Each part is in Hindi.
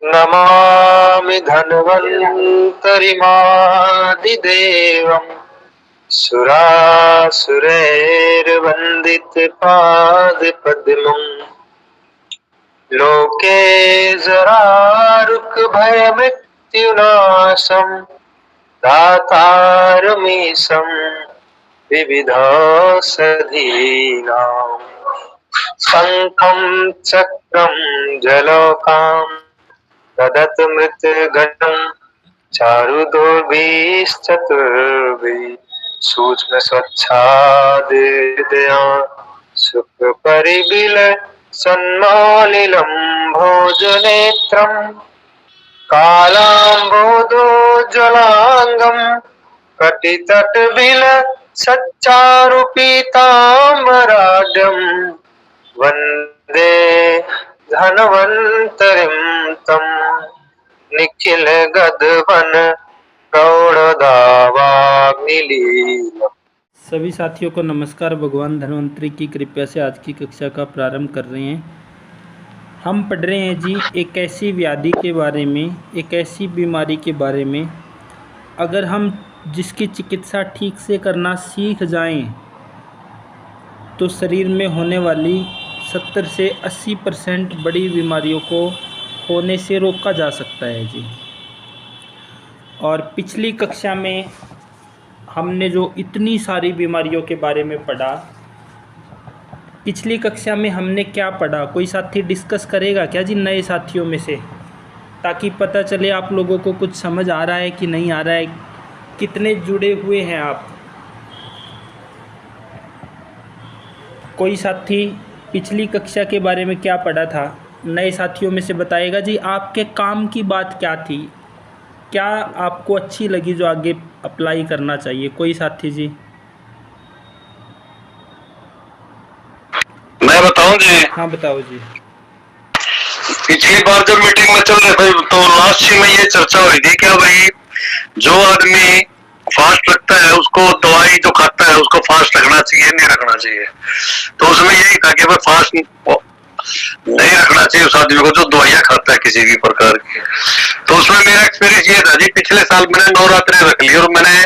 नमामि धन्वन्तरिमादिदेवम् सुरासुरैर्वन्दितपादपद्मम् लोके जरारुकभयमृत्युनाशम् दातारमीशम् विविधौषधीनाम् शङ्खं चक्रं जलौकाम् तदतमृतघटं चारुदोर्भिश्चतुर्भिः सूक्ष्मस्वच्छादिदया सुखपरिबिलसन्मालिलं भोजनेत्रम् कालाम्बोधोज्ज्वलाङ्गं कटितटविलसच्चारुपीताम्बराढ्यं वन्दे धन्वन्तरिं तम् निखिलगगन प्रौढ़दावाग्निलीलम्। सभी साथियों को नमस्कार। भगवान धन्वंतरी की कृपा से आज की कक्षा का प्रारंभ कर रहे हैं। हम पढ़ रहे हैं जी एक ऐसी व्याधि के बारे में, एक ऐसी बीमारी के बारे में अगर हम जिसकी चिकित्सा ठीक से करना सीख जाएं तो शरीर में होने वाली 70 से 80% बड़ी बीमारियों को होने से रोका जा सकता है जी। और पिछली कक्षा में हमने जो इतनी सारी बीमारियों के बारे में पढ़ा, पिछली कक्षा में हमने क्या पढ़ा, कोई साथी डिस्कस करेगा क्या जी नए साथियों में से, ताकि पता चले आप लोगों को कुछ समझ आ रहा है कि नहीं आ रहा है, कितने जुड़े हुए हैं आप। कोई साथी पिछली कक्षा के बारे में क्या पढ़ा था नए साथियों में से बताएगा जी। आपके काम की बात क्या थी, क्या आपको अच्छी लगी जो आगे अप्लाई करना चाहिए? कोई साथी जी? मैं बताऊं जी? हाँ बताओ जी। पिछली बार जब मीटिंग में चल रहे थे तो लास्ट में ये चर्चा हुई थी क्या भाई जो आदमी फास्ट रखता है उसको दवाई जो खाता है उसको फास्ट रखना चाहिए नहीं रखना चाहिए। तो उसमें यही था कि भाई फास्ट नहीं रखना चाहिए उस आदमी को जो दवाइयां खाता है किसी भी प्रकार की। तो उसमें मेरा एक्सपीरियंस ये था जी, पिछले साल मैंने नवरात्रि रख ली और मैंने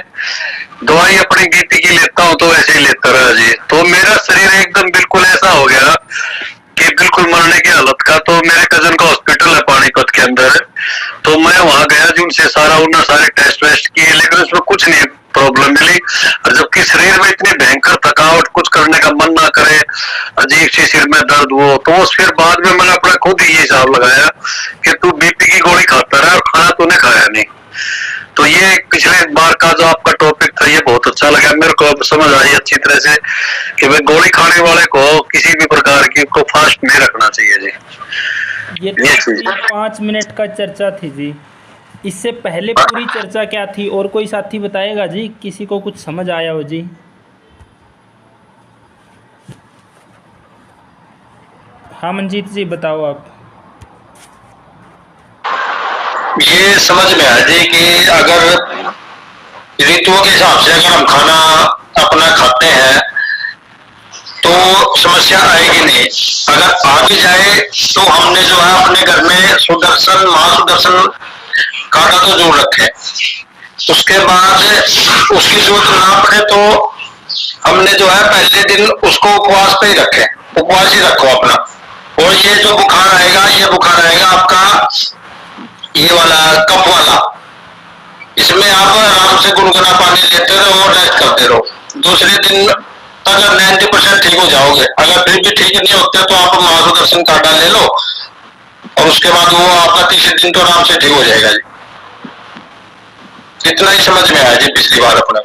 दवाई अपनी बीपी की लेता हूँ तो वैसे ही लेता रहा जी। तो मेरा शरीर एकदम बिल्कुल ऐसा हो गया कि बिल्कुल मरने की हालत का। तो मेरे कजन का हॉस्पिटल है पानीपत के अंदर, तो मैं वहां गया जी, उनसे उन्होंने सारे टेस्ट वेस्ट किए लेकिन उसमें कुछ नहीं प्रॉब्लम मिली। और जबकि शरीर में इतनी भयंकर थकावट, कुछ करने का मन ना करे, अजीब सी सिर में दर्द हो, तो फिर बाद में मैंने अपना खुद ही ये हिसाब लगाया कि तू बीपी की गोली खाता रहा और खाना तूने खाया नहीं। तो ये पिछले बार का जो आपका टॉपिक था ये बहुत अच्छा लगा मेरे को, अब समझ आई अच्छी तरह से कि भाई गोली खाने वाले को किसी भी प्रकार की को फास्ट नहीं रखना चाहिए जी। ये तो 5 मिनट का चर्चा थी जी। इससे पहले पूरी चर्चा क्या थी और कोई साथी बताएगा जी? किसी को कुछ समझ आया हो जी? हाँ मंजीत जी बताओ आप। ये समझ में आया जी कि अगर ऋतुओं के हिसाब से अगर हम खाना अपना खाते हैं तो समस्या आएगी नहीं। अगर आ भी जाए तो हमने जो है अपने घर में सुदर्शन महासुदर्शन काढ़ा तो जरूर रखे। उसके बाद उसकी जरूरत ना पड़े तो हमने जो है पहले दिन उसको उपवास पे ही रखे, उपवास ही रखो अपना। और ये जो बुखार आएगा, ये बुखार आएगा आपका ये वाला कप वाला, इसमें आप आराम से गुनगुना पानी लेते रहो और रेस्ट करते रहो। दूसरे दिन अगर 90% ठीक हो जाओगे। अगर फिर भी ठीक नहीं होते तो आप महासुदर्शन काढ़ा ले लो और उसके बाद वो आपका तीसरे दिन तो आराम से ठीक हो जाएगा जी। इतना ही समझ में आया जी पिछली बार अपना।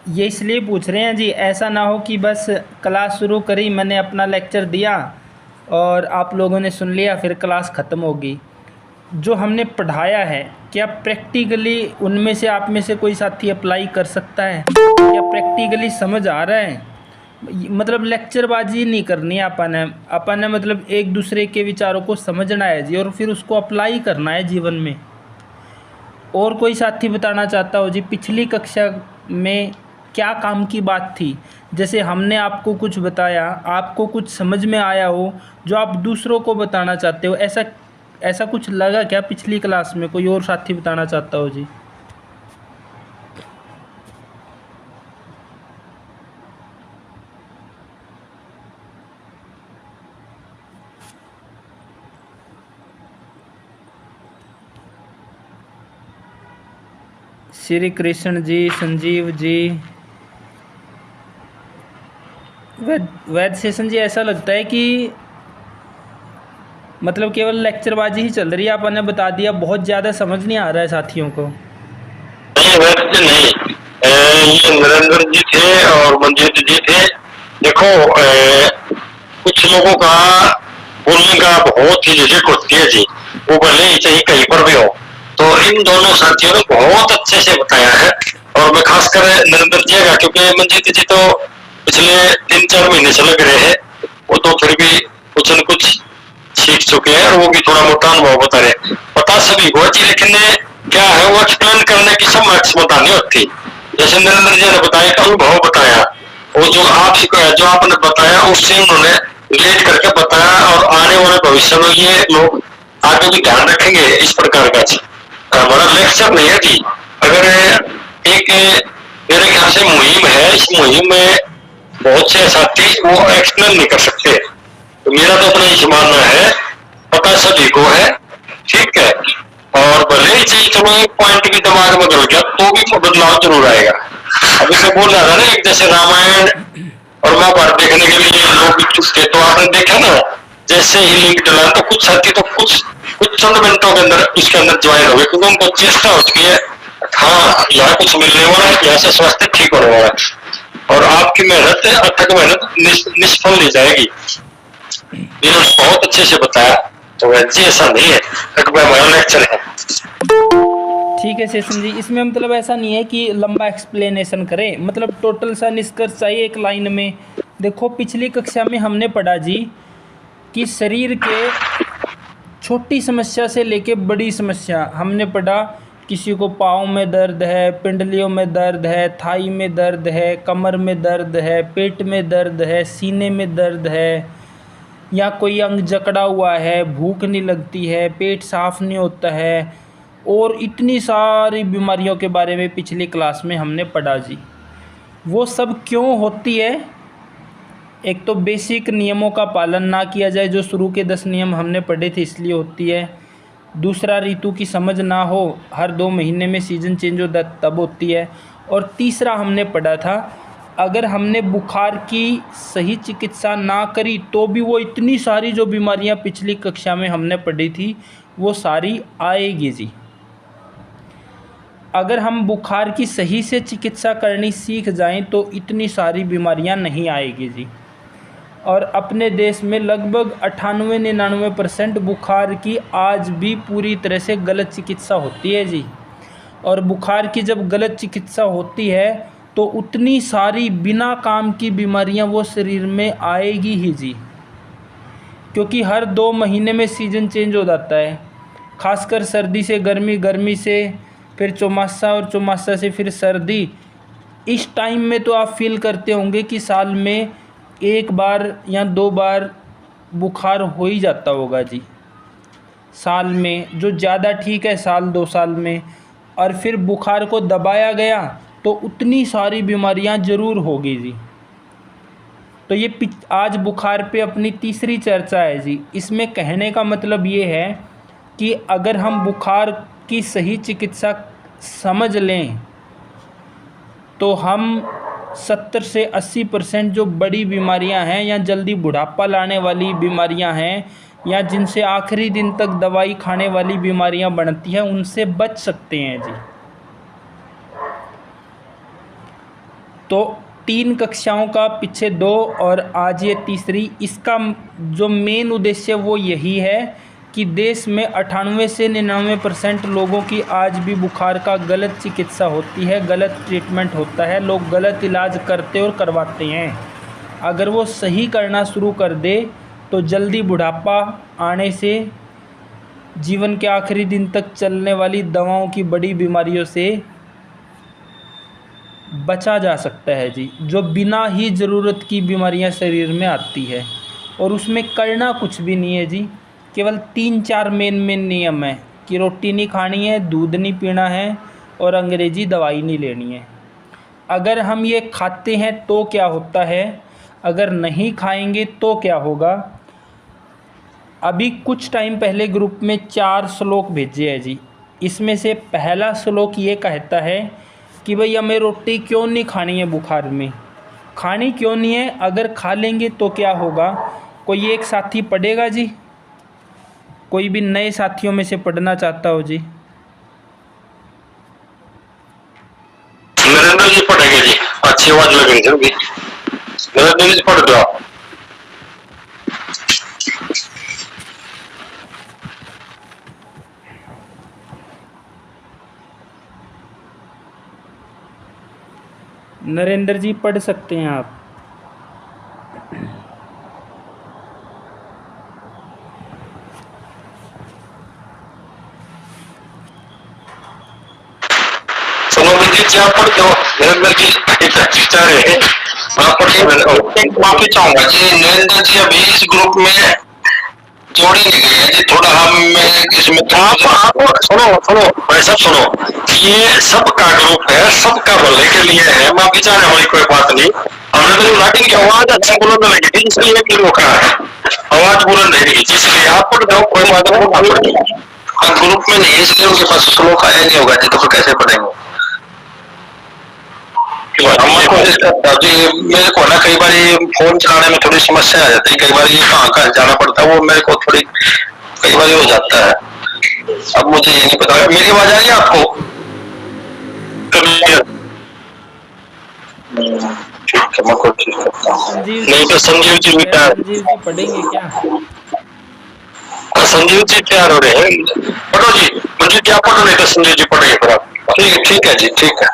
ये इसलिए पूछ रहे हैं जी, ऐसा ना हो कि बस क्लास शुरू करी, मैंने अपना लेक्चर दिया और आप लोगों ने सुन लिया, फिर क्लास ख़त्म होगी। जो हमने पढ़ाया है क्या प्रैक्टिकली उनमें से आप में से कोई साथी अप्लाई कर सकता है? क्या प्रैक्टिकली समझ आ रहा है? मतलब लेक्चरबाजी नहीं करनी है अपन ने मतलब एक दूसरे के विचारों को समझना है जी और फिर उसको अप्लाई करना है जीवन में। और कोई साथी बताना चाहता हो जी पिछली कक्षा में क्या काम की बात थी। जैसे हमने आपको कुछ बताया, आपको कुछ समझ में आया हो जो आप दूसरों को बताना चाहते हो, ऐसा कुछ लगा क्या पिछली क्लास में? कोई और साथी बताना चाहता हो जी? श्री कृष्ण जी, संजीव जी, वैद सेशन जी, ऐसा लगता है कि मतलब केवल लेक्चरबाजी ही चल रही है। आपने बता दिया, बहुत ज़्यादा समझ नहीं आ रहा है साथियों को। नहीं वैसे नहीं, ये नरेंद्र जी थे और मंजीत जी थे। देखो कुछ लोगों का बोलने का बहुत ही झिझक होती है जी, वो भले ही चाहे कहीं पर भी हो। तो इन दोनों साथियों ने बहुत अच्छे से बताया है, और मैं खासकर नरेंद्र जी का, क्योंकि मंजीत जी तो पिछले 3-4 महीने से लग रहे हैं, वो तो फिर भी कुछ न कुछ सीख चुके हैं, और वो भी थोड़ा मोटा अनुभव बता रहे। पता सभी को जी, लेकिन क्या है वो एक्सप्लेन करने की सब क्षमता नहीं होती। जैसे नरेंद्र जी ने बताया, अनुभव बताया, वो जो आपने बताया उससे उन्होंने रिलेट करके बताया, और आने वाले भविष्य में ये लोग आगे भी ध्यान रखेंगे इस प्रकार का। हमारा लेक्चर नहीं है जी, अगर एक मेरे ख्याल से मुहिम है, इस मुहिम में बहुत से साथी वो एक्सप्लेन नहीं कर सकते। तो मेरा तो अपना यही मानना है, पता सभी को है, ठीक है, और भले ही चीज चलो एक पॉइंट भी दिमाग में गल गया तो भी बदलाव जरूर आएगा। अभी मैं बोल रहा था ना, एक जैसे रामायण और महाभारत देखने के लिए लोग इच्छुक थे, तो आपने देखा ना, जैसे ही लिंक डला तो कुछ साथी तो कुछ चंद मिनटों के अंदर इसके अंदर ज्वाइन हो गए, क्योंकि उनको चेष्टा हो चुकी है, हाँ यहाँ कुछ मिलने वाला है, यहाँ से स्वास्थ्य ठीक होने वाला है, और आपकी मेहनत, अथक मेहनत निष्फल नहीं जाएगी। इन्होंने बहुत अच्छे से बताया, तो वैसे ऐसा नहीं है हमारा लेक्चर है। ठीक है सेशन जी, इसमें मतलब ऐसा नहीं है कि लंबा एक्सप्लेनेशन करें, मतलब टोटल सा निष्कर्ष चाहिए एक लाइन में। देखो पिछली कक्षा में हमने पढ़ा जी कि शरीर के छोटी समस्या से लेके बड़ी समस्या हमने पढ़ा। किसी को पाँव में दर्द है, पिंडलियों में दर्द है, थाई में दर्द है, कमर में दर्द है, पेट में दर्द है, सीने में दर्द है, या कोई अंग जकड़ा हुआ है, भूख नहीं लगती है, पेट साफ नहीं होता है, और इतनी सारी बीमारियों के बारे में पिछली क्लास में हमने पढ़ा जी। वो सब क्यों होती है? एक तो बेसिक नियमों का पालन ना किया जाए, जो शुरू के 10 नियम हमने पढ़े थे, इसलिए होती है। दूसरा, ऋतु की समझ ना हो, हर 2 महीने में सीजन चेंज हो तब होती है। और तीसरा हमने पढ़ा था, अगर हमने बुखार की सही चिकित्सा ना करी तो भी वो इतनी सारी जो बीमारियां पिछली कक्षा में हमने पढ़ी थी वो सारी आएगी जी। अगर हम बुखार की सही से चिकित्सा करनी सीख जाएं तो इतनी सारी बीमारियां नहीं आएगी जी। और अपने देश में लगभग 98-99% बुखार की आज भी पूरी तरह से गलत चिकित्सा होती है जी। और बुखार की जब गलत चिकित्सा होती है तो उतनी सारी बिना काम की बीमारियां वो शरीर में आएगी ही जी, क्योंकि हर 2 महीने में सीज़न चेंज हो जाता है। खासकर सर्दी से गर्मी, गर्मी से फिर चौमासा, और चौमासा से फिर सर्दी। इस टाइम में तो आप फील करते होंगे कि साल में 1 बार या 2 बार बुखार हो ही जाता होगा जी साल में, जो ज़्यादा ठीक है साल 2 साल में। और फिर बुखार को दबाया गया तो उतनी सारी बीमारियां ज़रूर होगी जी। तो ये आज बुखार पे अपनी तीसरी चर्चा है जी। इसमें कहने का मतलब ये है कि अगर हम बुखार की सही चिकित्सा समझ लें तो हम 70 से 80% जो बड़ी बीमारियां हैं या जल्दी बुढ़ापा लाने वाली बीमारियां हैं या जिनसे आखिरी दिन तक दवाई खाने वाली बीमारियां बनती हैं उनसे बच सकते हैं जी। तो 3 कक्षाओं का पीछे 2 और आज ये तीसरी, इसका जो मेन उद्देश्य वो यही है कि देश में 98 से 99% लोगों की आज भी बुखार का गलत चिकित्सा होती है, गलत ट्रीटमेंट होता है, लोग गलत इलाज करते और करवाते हैं। अगर वो सही करना शुरू कर दे तो जल्दी बुढ़ापा आने से जीवन के आखिरी दिन तक चलने वाली दवाओं की बड़ी बीमारियों से बचा जा सकता है जी, जो बिना ही ज़रूरत की बीमारियां शरीर में आती है। और उसमें करना कुछ भी नहीं है जी, केवल 3-4 मेन नियम है कि रोटी नहीं खानी है, दूध नहीं पीना है और अंग्रेज़ी दवाई नहीं लेनी है। अगर हम ये खाते हैं तो क्या होता है, अगर नहीं खाएंगे तो क्या होगा। अभी कुछ टाइम पहले ग्रुप में 4 श्लोक भेजे हैं जी। इसमें से पहला श्लोक ये कहता है कि भाई हमें रोटी क्यों नहीं खानी है, बुखार में खानी क्यों नहीं है, अगर खा लेंगे तो क्या होगा। कोई एक साथी पढ़ेगा जी, कोई भी नए साथियों में से पढ़ना चाहता हो जी। नरेंद्र जी पढ़ेंगे जी, अच्छी आवाज लगेगी होगी। नरेंद्र जी पढ़ दो आप। नरेंद्र जी पढ़ सकते हैं आप। सुनो जी, क्या पढ़ दो नरेंद्र जी, चाह रहे आप पढ़िए। माफी चाहूंगा जी, नरेंद्र जी अभी इस ग्रुप में जोड़ी नहीं गई है जी, थोड़ा हम इसमें आप सुनो भाई साहब सुनो, ये सबका ग्रुप है, सबका भले के लिए है, माफी चाहने वाली कोई बात नहीं। हमने तो लाइटिंग की आवाज अच्छा बुलंद लगी थी, इसलिए भी रोका है, आवाज बुलंद नहीं लगी, इसलिए आप पढ़ दो, कोई बात नहीं। हाँ ग्रुप में नहीं, इसलिए उनके पास श्लोक आया नहीं होगा जी, तो फिर कैसे पढ़ेंगे। हम कोशिश करता हूँ जी, मेरे को ना कई बार फोन चलाने में थोड़ी समस्या आ जाती है, कई बार ये कहाँ जाना पड़ता है, वो मेरे को थोड़ी कई बार हो जाता है। अब मुझे ये नहीं पता, मेरी आवाज आ रही है आपको? ठीक है, मैं कोशिश करता हूँ। नहीं तो संजीव जी भी तैयार, संजीव जी पढ़ेंगे क्या? संजीव जी तैयार हो रहे हैं, पढ़ो जी, मुझे क्या पढ़ो, नहीं तो संजीव जी पढ़ेंगे फिर आप। ठीक है जी, ठीक है।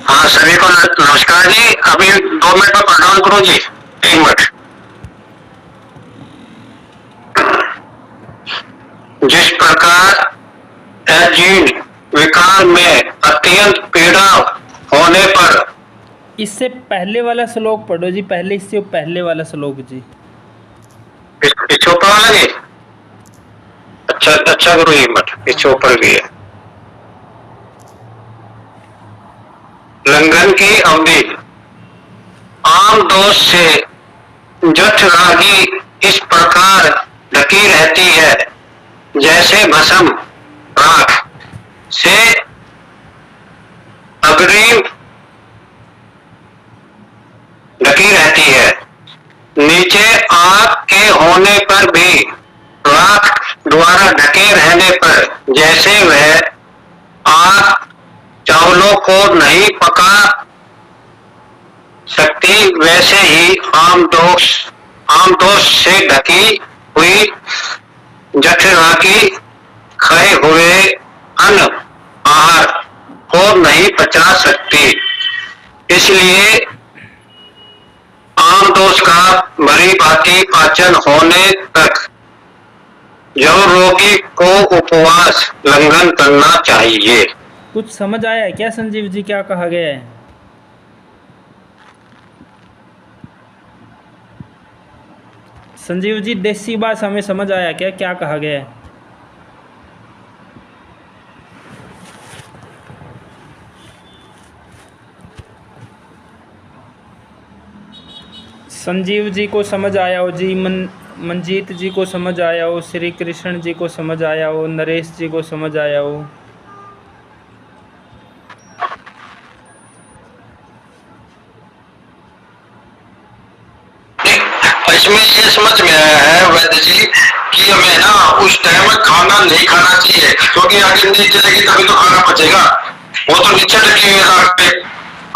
हाँ सभी को नमस्कार जी, अभी 2 मिनट में प्रणाम करो जी, 1 मिनट। जिस प्रकार जीन विकार में अत्यंत पीड़ा होने पर, इससे पहले वाला श्लोक पढ़ो जी, पहले इससे पहले वाला श्लोक जी। पीछे ऊपर वाला नहीं, अच्छा करो, 1 मिनट पीछे ऊपर भी है। लंघन की अवधि आम दोष से जठ रागी इस प्रकार ढकी रहती है, जैसे भस्म राख से अग्रिम ढकी रहती है। नीचे आग के होने पर भी राख द्वारा ढके रहने पर जैसे वह आग चावलों को नहीं पका सकती, वैसे ही आम दोष से ढकी हुई जठराग्नि खाए हुए अन्न आहार को नहीं पचा सकती। इसलिए आम दोष का भली भांति पाचन होने तक जब रोगी को उपवास लंघन करना चाहिए। कुछ समझ आया है क्या संजीव जी, क्या कहा गया है? संजीव जी देसी भाषा में समझ आया क्या, क्या कहा गया है? संजीव जी को समझ आया हो जी, मंजीत जी को समझ आया हो, श्री कृष्ण जी को समझ आया हो, नरेश जी को समझ आया हो। इसमें ये समझ में आया है वैद्य जी कि हमें ना उस टाइम में खाना नहीं खाना चाहिए, क्योंकि आगे नहीं चलेगी तभी तो खाना पचेगा। वो तो नीचे लगी हुई है आग पे,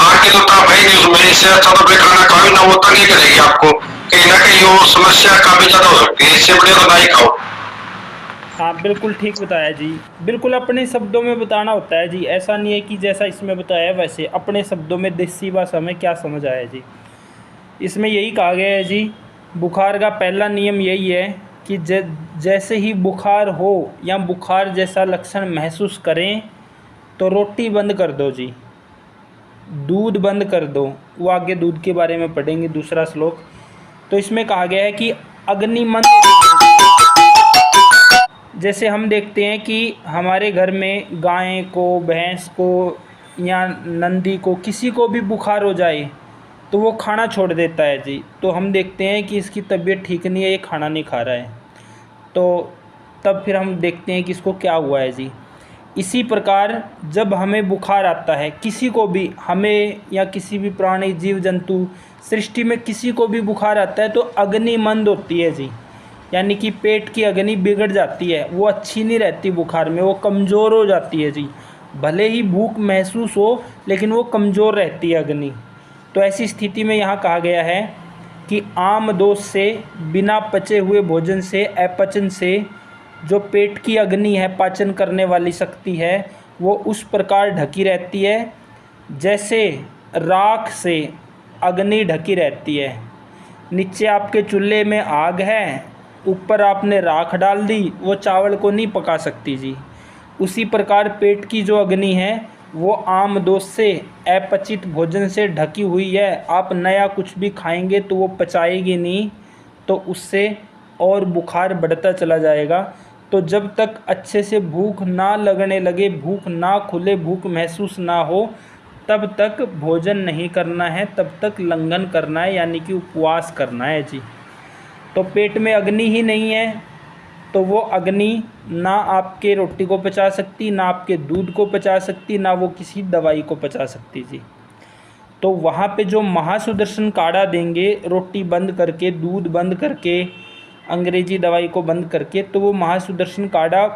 आग की तो ताप है नहीं उसमें, इससे अच्छा तो फिर खाना खाओ ना, वो तंगी करेगी आपको, कहीं ना कहीं वो समस्या काफी ज्यादा हो सकती है, इससे बढ़िया तो नहीं खाओ। हाँ बिल्कुल ठीक बताया जी। बिल्कुल अपने शब्दों में बताना होता है जी, ऐसा नहीं है कि जैसा इसमें बताया है वैसे, अपने शब्दों में देसी भाषा में क्या समझ आया जी। इसमें यही कहा गया है जी, बुखार का पहला नियम यही है कि जैसे ही बुखार हो या बुखार जैसा लक्षण महसूस करें तो रोटी बंद कर दो जी, दूध बंद कर दो। वो आगे दूध के बारे में पढ़ेंगे दूसरा श्लोक। तो इसमें कहा गया है कि अग्निमंद, जैसे हम देखते हैं कि हमारे घर में गाय को, भैंस को या नंदी को, किसी को भी बुखार हो जाए तो वो खाना छोड़ देता है जी। तो हम देखते हैं कि इसकी तबीयत ठीक नहीं है, ये खाना नहीं खा रहा है, तो तब फिर हम देखते हैं कि इसको क्या हुआ है जी। इसी प्रकार जब हमें बुखार आता है, किसी को भी, हमें या किसी भी प्राणी, जीव जंतु, सृष्टि में किसी को भी बुखार आता है तो अग्नि मंद होती है जी, यानी कि पेट की अग्नि बिगड़ जाती है, वो अच्छी नहीं रहती बुखार में, वो कमज़ोर हो जाती है जी। भले ही भूख महसूस हो लेकिन वो कमज़ोर रहती है अग्नि। तो ऐसी स्थिति में यहाँ कहा गया है कि आम दोष से, बिना पचे हुए भोजन से, अपचन से जो पेट की अग्नि है, पाचन करने वाली शक्ति है, वो उस प्रकार ढकी रहती है जैसे राख से अग्नि ढकी रहती है। नीचे आपके चूल्हे में आग है, ऊपर आपने राख डाल दी, वो चावल को नहीं पका सकती जी। उसी प्रकार पेट की जो अग्नि है वो आम दोष से, अपचित भोजन से ढकी हुई है। आप नया कुछ भी खाएंगे तो वो पचाएगी नहीं, तो उससे और बुखार बढ़ता चला जाएगा। तो जब तक अच्छे से भूख ना लगने लगे, भूख ना खुले, भूख महसूस ना हो, तब तक भोजन नहीं करना है, तब तक लंघन करना है, यानी कि उपवास करना है जी। तो पेट में अग्नि ही नहीं है तो वो अग्नि ना आपके रोटी को पचा सकती, ना आपके दूध को पचा सकती, ना वो किसी दवाई को पचा सकती जी। तो वहाँ पे जो महासुदर्शन काढ़ा देंगे, रोटी बंद करके, दूध बंद करके, अंग्रेजी दवाई को बंद करके, तो वो महासुदर्शन काढ़ा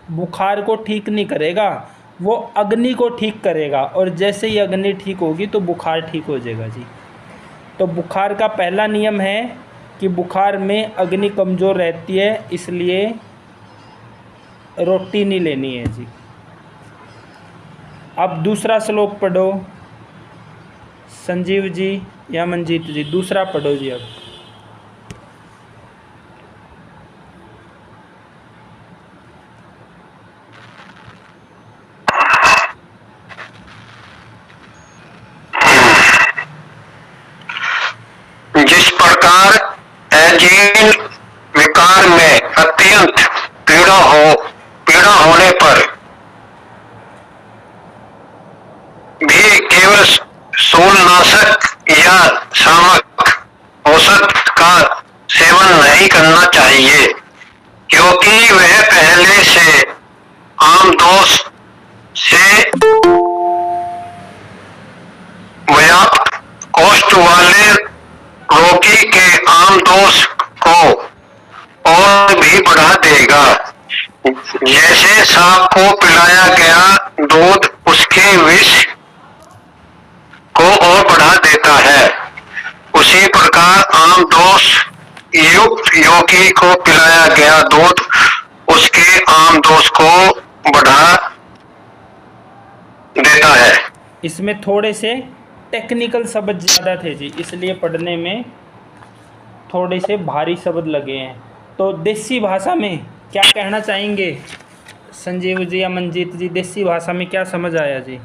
बुखार को ठीक नहीं करेगा, वो अग्नि को ठीक करेगा। और जैसे ही अग्नि ठीक होगी तो बुखार ठीक हो जाएगा जी। तो बुखार का पहला नियम है कि बुखार में अग्नि कमज़ोर रहती है, इसलिए रोटी नहीं लेनी है जी। अब दूसरा श्लोक पढ़ो संजीव जी या मंजीत जी, दूसरा पढ़ो जी। अब जिस प्रकार अजीर्ण विकार में अत्यंत पीड़ा होने पर भी केवल शूलनाशक या शामक औषध का सेवन नहीं करना चाहिए, क्योंकि वह पहले से आम दोष से व्याप्त कोष्ठ वाले रोगी के आम दोष को और भी बढ़ा देगा। जैसे सांप को पिलाया गया दूध उसके विष को और बढ़ा देता है, उसी प्रकार आम दोष युक्त योगी को पिलाया गया दूध उसके आम दोष को बढ़ा देता है। इसमें थोड़े से टेक्निकल शब्द ज़्यादा थे जी, इसलिए पढ़ने में थोड़े से भारी शब्द लगे हैं। तो देसी भाषा में क्या कहना चाहेंगे संजीव जी या मंजीत जी, देसी भाषा में क्या समझ आया जी?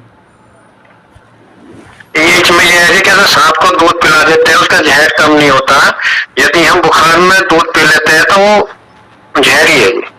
इसमें यह है कि अगर सांप को दूध पिला देते हैं उसका जहर कम नहीं होता, यदि हम बुखार में दूध पी लेते हैं तो वो जहरी है।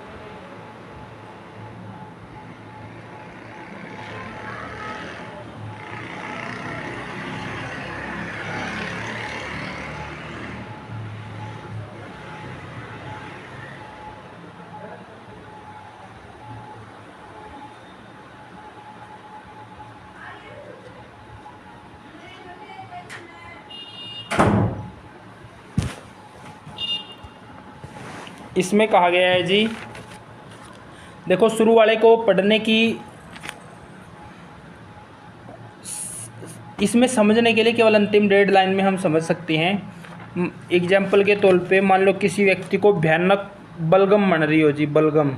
इसमें कहा गया है जी, देखो शुरू वाले को पढ़ने की, इसमें समझने के लिए केवल अंतिम डेढ़ लाइन में हम समझ सकते हैं। एग्जाम्पल के तौर पे मान लो किसी व्यक्ति को भयानक बलगम बन रही हो जी, बलगम,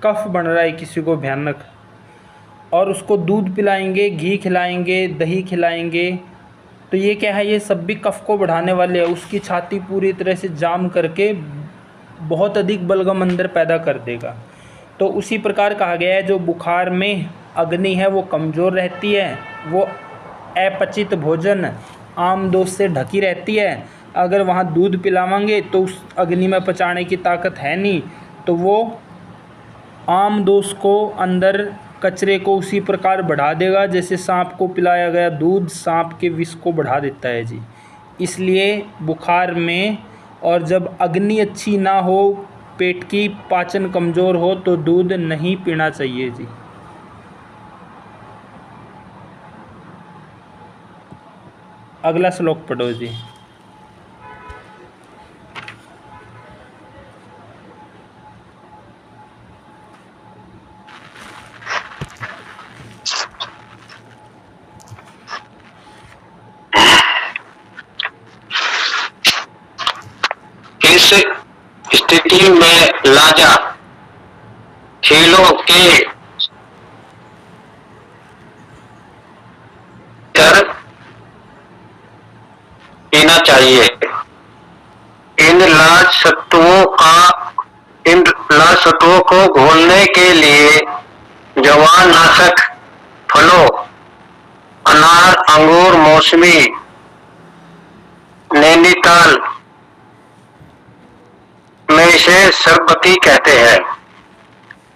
कफ बन रहा है किसी को भयानक, और उसको दूध पिलाएंगे, घी खिलाएंगे, दही खिलाएंगे, तो ये क्या है, ये सब भी कफ को बढ़ाने वाले हैं। उसकी छाती पूरी तरह से जाम करके बहुत अधिक बलगम अंदर पैदा कर देगा। तो उसी प्रकार कहा गया है जो बुखार में अग्नि है वो कमज़ोर रहती है, वो अपचित भोजन आमदोष से ढकी रहती है। अगर वहाँ दूध पिलावांगे तो उस अग्नि में पचाने की ताकत है नहीं, तो वो आमदोष को अंदर कचरे को उसी प्रकार बढ़ा देगा जैसे सांप को पिलाया गया दूध सांप के विष को बढ़ा देता है जी। इसलिए बुखार में, और जब अग्नि अच्छी ना हो, पेट की पाचन कमज़ोर हो, तो दूध नहीं पीना चाहिए जी। अगला श्लोक पढ़ो जी। इस स्थिति में लाजा खेलों के कर पीना चाहिए। इन लाज सत्वों को घोलने के लिए जवान नाशक फलों अनार, अंगूर, मौसमी, नैनीताल में इसे सरबती कहते हैं,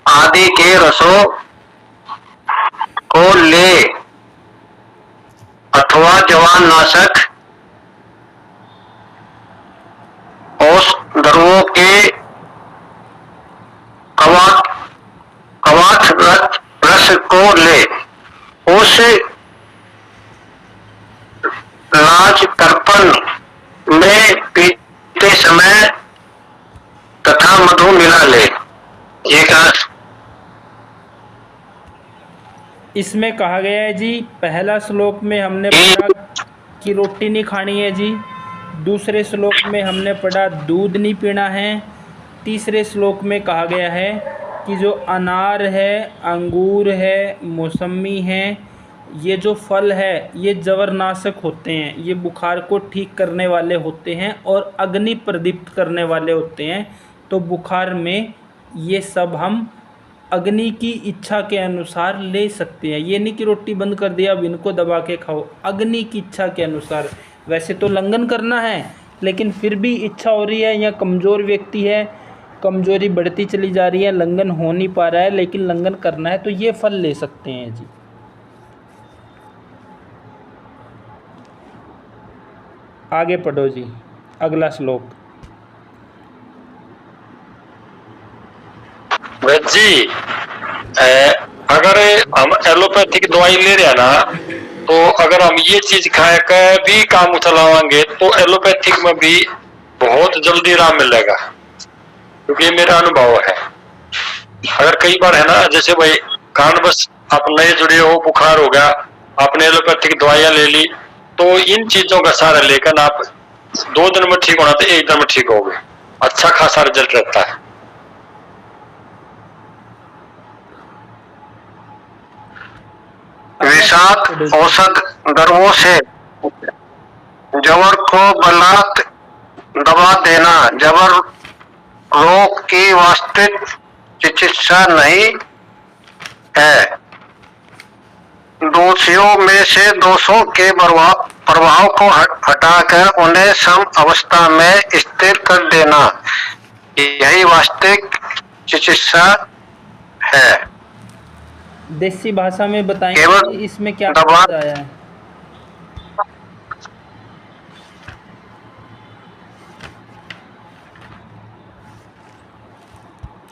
आदि के रसों को ले अथवा जवान नाशक औष द्रवों के कवाथ रस को ले उस लाज तर्पण में पीते समय तथा मधु मिला ले। ये कहा इसमें कहा गया है जी, पहला श्लोक में हमने पढ़ा कि रोटी नहीं खानी है जी, दूसरे श्लोक में हमने पढ़ा दूध नहीं पीना है, तीसरे श्लोक में कहा गया है कि जो अनार है, अंगूर है, मौसमी है, ये जो फल है ये जवरनाशक होते हैं, ये बुखार को ठीक करने वाले होते हैं और अग्नि प्रदीप्त करने वाले होते हैं। तो बुखार में ये सब हम अग्नि की इच्छा के अनुसार ले सकते हैं। ये नहीं कि रोटी बंद कर दिया अब इनको दबा के खाओ, अग्नि की इच्छा के अनुसार। वैसे तो लंघन करना है, लेकिन फिर भी इच्छा हो रही है, या कमज़ोर व्यक्ति है, कमज़ोरी बढ़ती चली जा रही है, लंघन हो नहीं पा रहा है, लेकिन लंघन करना है, तो ये फल ले सकते हैं जी। आगे पढ़ो जी, अगला श्लोक। वैद्य जी, अगर हम एलोपैथिक दवाई ले रहे हैं ना, तो अगर हम ये चीज खाए कर भी काम चलावांगे तो एलोपैथिक में भी बहुत जल्दी आराम मिलेगा, क्योंकि ये मेरा अनुभव है। अगर कई बार है ना, जैसे भाई कारणवश आप नए जुड़े हो, बुखार हो गया, आपने एलोपैथिक दवाइयां ले ली, तो इन चीजों का सहारा लेकर आप 2 दिन में ठीक होना तो 1 दिन में ठीक हो गए, अच्छा खासा रिजल्ट रहता है। विषाक्त औषध द्रवों से जबर को बलात् दबा देना जबर रोग की वास्तविक चिकित्सा नहीं है। दोषियों में से दोषों के प्रभाव को हटाकर उन्हें सम अवस्था में स्थिर कर देना, यही वास्तविक चिकित्सा है। देसी भाषा में बताएंगे केवल इसमें क्या दबा आया है।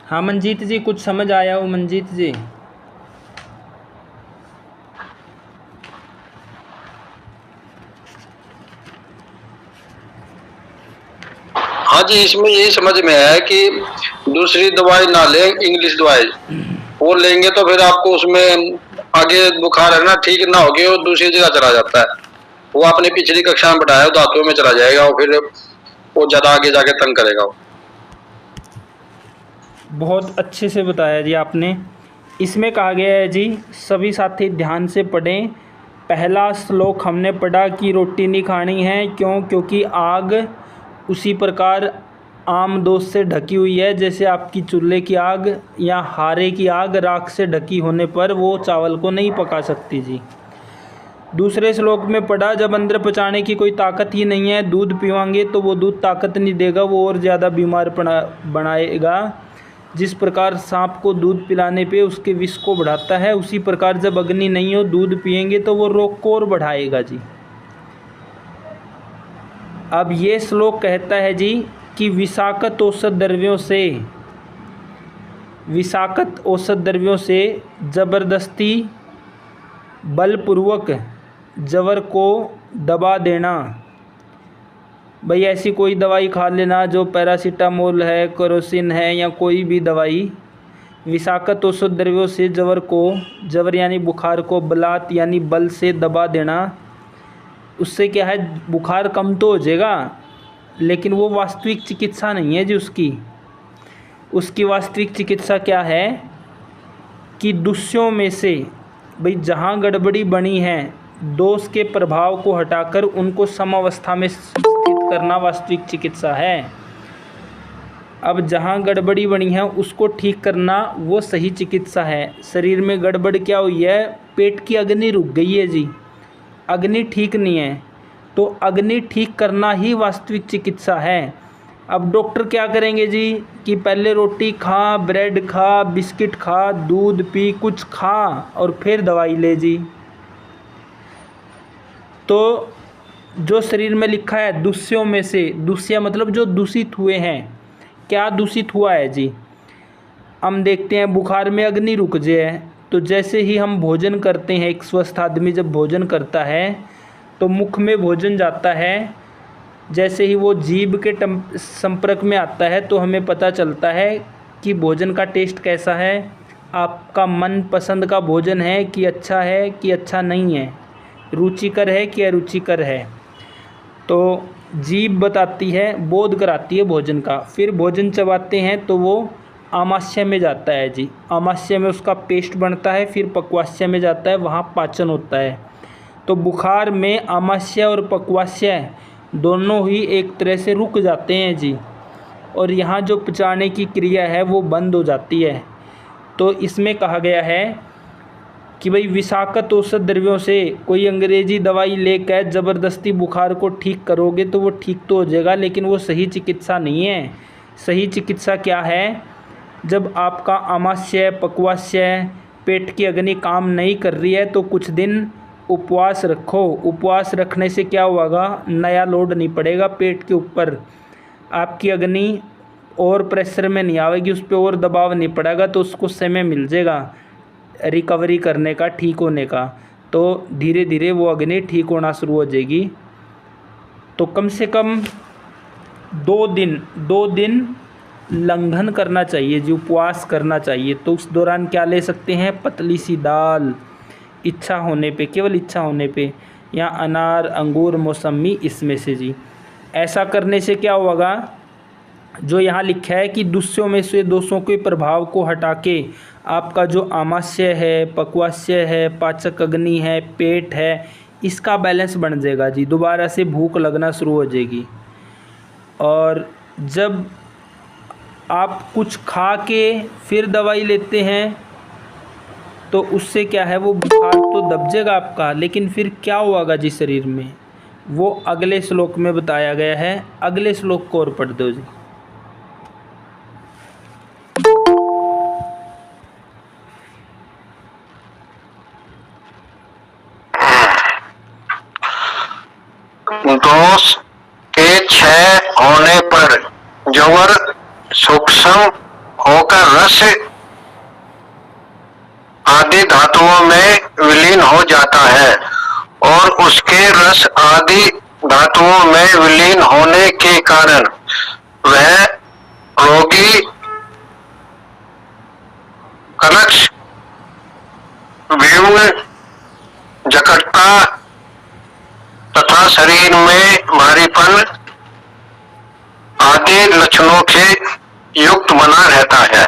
हाँ मंजीत जी, कुछ समझ आया हो मंजीत जी? हाँ जी, इसमें यही समझ में आया कि दूसरी दवाई ना लें, इंग्लिश दवाई वो लेंगे तो फिर आपको उसमें आगे बुखार है ना ठीक ना होगी, वो दूसरी जगह चला जाता है। वो आपने पिछली कक्षा में बताया धातुओं में चला जाएगा और फिर वो ज्यादा आगे जाके तंग करेगा। बहुत अच्छे से बताया जी आपने। इसमें कहा गया है जी, सभी साथी ध्यान से पढ़ें। पहला श्लोक हमने पढ़ा कि रोटी नहीं खानी है, क्यों? क्योंकि आग उसी प्रकार आम दोष से ढकी हुई है, जैसे आपकी चूल्हे की आग या हारे की आग राख से ढकी होने पर वो चावल को नहीं पका सकती जी। दूसरे श्लोक में पढ़ा, जब अंदर पचाने की कोई ताकत ही नहीं है, दूध पीवाएंगे तो वो दूध ताकत नहीं देगा, वो और ज़्यादा बीमार बनाएगा। जिस प्रकार सांप को दूध पिलाने पे उसके विष को बढ़ाता है, उसी प्रकार जब अग्नि नहीं हो, दूध पिएंगे तो वो रोग को और बढ़ाएगा जी। अब ये श्लोक कहता है जी कि विषाक्त औषध द्रव्यों से ज़बरदस्ती बलपूर्वक जवर को दबा देना। भाई ऐसी कोई दवाई खा लेना जो पैरासीटामोल है, केरोसिन है, या कोई भी दवाई विषाक्त औषध द्रव्यों से जवर यानी बुखार को बलात् यानी बल से दबा देना। उससे क्या है, बुखार कम तो हो जाएगा, लेकिन वो वास्तविक चिकित्सा नहीं है जी। उसकी वास्तविक चिकित्सा क्या है कि दूषियों में से भाई जहाँ गड़बड़ी बनी है, दोष के प्रभाव को हटाकर उनको समावस्था में स्थित करना वास्तविक चिकित्सा है। अब जहाँ गड़बड़ी बनी है उसको ठीक करना वो सही चिकित्सा है। शरीर में गड़बड़ क्या हुई है, पेट की अग्नि रुक गई है जी, अग्नि ठीक नहीं है, तो अग्नि ठीक करना ही वास्तविक चिकित्सा है। अब डॉक्टर क्या करेंगे जी कि पहले रोटी खा, ब्रेड खा, बिस्किट खा, दूध पी, कुछ खा और फिर दवाई ले जी। तो जो शरीर में लिखा है दूषियों में से, दूषिया मतलब जो दूषित हुए हैं, क्या दूषित हुआ है जी? हम देखते हैं बुखार में अग्नि रुक जाए, तो जैसे ही हम भोजन करते हैं, एक स्वस्थ आदमी जब भोजन करता है तो मुख में भोजन जाता है, जैसे ही वो जीभ के संपर्क में आता है तो हमें पता चलता है कि भोजन का टेस्ट कैसा है, आपका मन पसंद का भोजन है कि अच्छा नहीं है, रुचिकर है कि अरुचिकर है। तो जीभ बताती है, बोध कराती है भोजन का। फिर भोजन चबाते हैं तो वो आमाशय में जाता है जी, आमाशय में उसका पेस्ट बनता है, फिर पक्वाशय में जाता है, वहाँ पाचन होता है। तो बुखार में आमाशय और पक्वाशय दोनों ही एक तरह से रुक जाते हैं जी, और यहाँ जो पचाने की क्रिया है वो बंद हो जाती है। तो इसमें कहा गया है कि भाई विषाक्त औषध द्रव्यों से कोई अंग्रेजी दवाई लेकर ज़बरदस्ती बुखार को ठीक करोगे तो वो ठीक तो हो जाएगा, लेकिन वो सही चिकित्सा नहीं है। सही चिकित्सा क्या है, जब आपका आमाशय, पक्वाशय, पेट की अग्नि काम नहीं कर रही है तो कुछ दिन उपवास रखो। उपवास रखने से क्या होगा, नया लोड नहीं पड़ेगा पेट के ऊपर, आपकी अग्नि और प्रेशर में नहीं आवेगी, उस पर और दबाव नहीं पड़ेगा, तो उसको समय मिल जाएगा रिकवरी करने का, ठीक होने का। तो धीरे धीरे वो अग्नि ठीक होना शुरू हो जाएगी। तो कम से कम 2 दिन लंघन करना चाहिए जी, उपवास करना चाहिए। तो उस दौरान क्या ले सकते हैं, पतली सी दाल, इच्छा होने पे, केवल इच्छा होने पे, या अनार, अंगूर, मौसमी, इसमें से जी। ऐसा करने से क्या होगा, जो यहाँ लिखा है कि दूषियों में से दोषों के प्रभाव को हटा के आपका जो आमाशय है, पक्वाशय है, पाचक अग्नि है, पेट है, इसका बैलेंस बन जाएगा जी। दोबारा से भूख लगना शुरू हो जाएगी। और जब आप कुछ खा के फिर दवाई लेते हैं तो उससे क्या है, वो बुखार तो दब जाएगा आपका, लेकिन फिर क्या होगा जी शरीर में, वो अगले श्लोक में बताया गया है। अगले श्लोक को और पढ़ दो जी। दोष के क्षय होने पर जवर सूक्ष्म होकर रस आदि धातुओं में विलीन हो जाता है, और उसके रस आदि धातुओं में विलीन होने के कारण वह रोगी कलक्ष, व्यूह, जकड़ता तथा शरीर में भारीपन आदि लक्षणों से युक्त बना रहता है।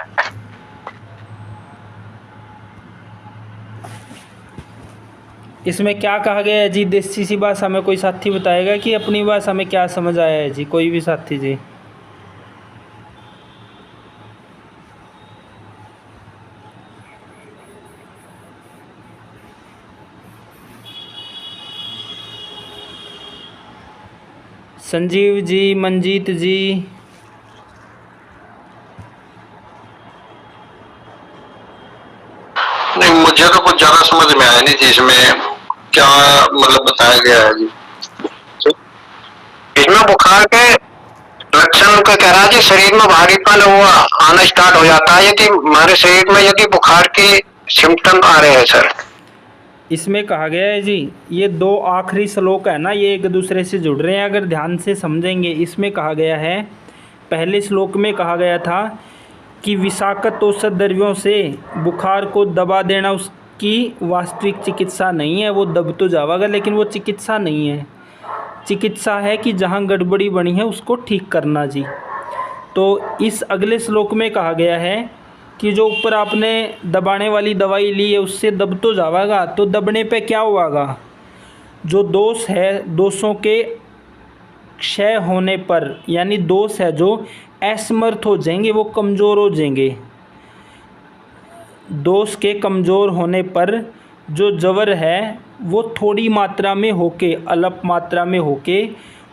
इसमें क्या कहा गया है जी? देसी सी भाषा में कोई साथी बताएगा कि अपनी भाषा में क्या समझ आया है जी? कोई भी साथी जी। संजीव जी, मंजीत जी, नहीं, मुझे तो कुछ ज्यादा समझ में आया नहीं जी इसमें क्या मतलब बताया गया है जी। इसमें बुखार के लक्षण का कह रहा है कि शरीर में भारीपन हुआ आना स्टार्ट हो जाता है यदि हमारे शरीर में यदि बुखार के सिम्टम आ रहे हैं सर। इसमें कहा गया है जी, ये दो आखिरी श्लोक है ना, ये एक दूसरे से जुड़ रहे हैं, अगर ध्यान से समझेंगे। इसमें कहा गया है, पहले श्लोक में कहा गया था कि विषाक्त औषध द्रव्यों से बुखार को दबा देना उसकी वास्तविक चिकित्सा नहीं है। वो दब तो जाएगा लेकिन वो चिकित्सा नहीं है। चिकित्सा है कि जहाँ गड़बड़ी बनी है उसको ठीक करना जी। तो इस अगले श्लोक में कहा गया है कि जो ऊपर आपने दबाने वाली दवाई ली है उससे दब तो जाएगा, तो दबने पे क्या होगा? जो दोष है, दोषों के क्षय होने पर, यानी दोष है जो असमर्थ हो जाएंगे, वो कमज़ोर हो जाएंगे। दोष के कमज़ोर होने पर जो जवर है वो थोड़ी मात्रा में होके, अल्प मात्रा में होके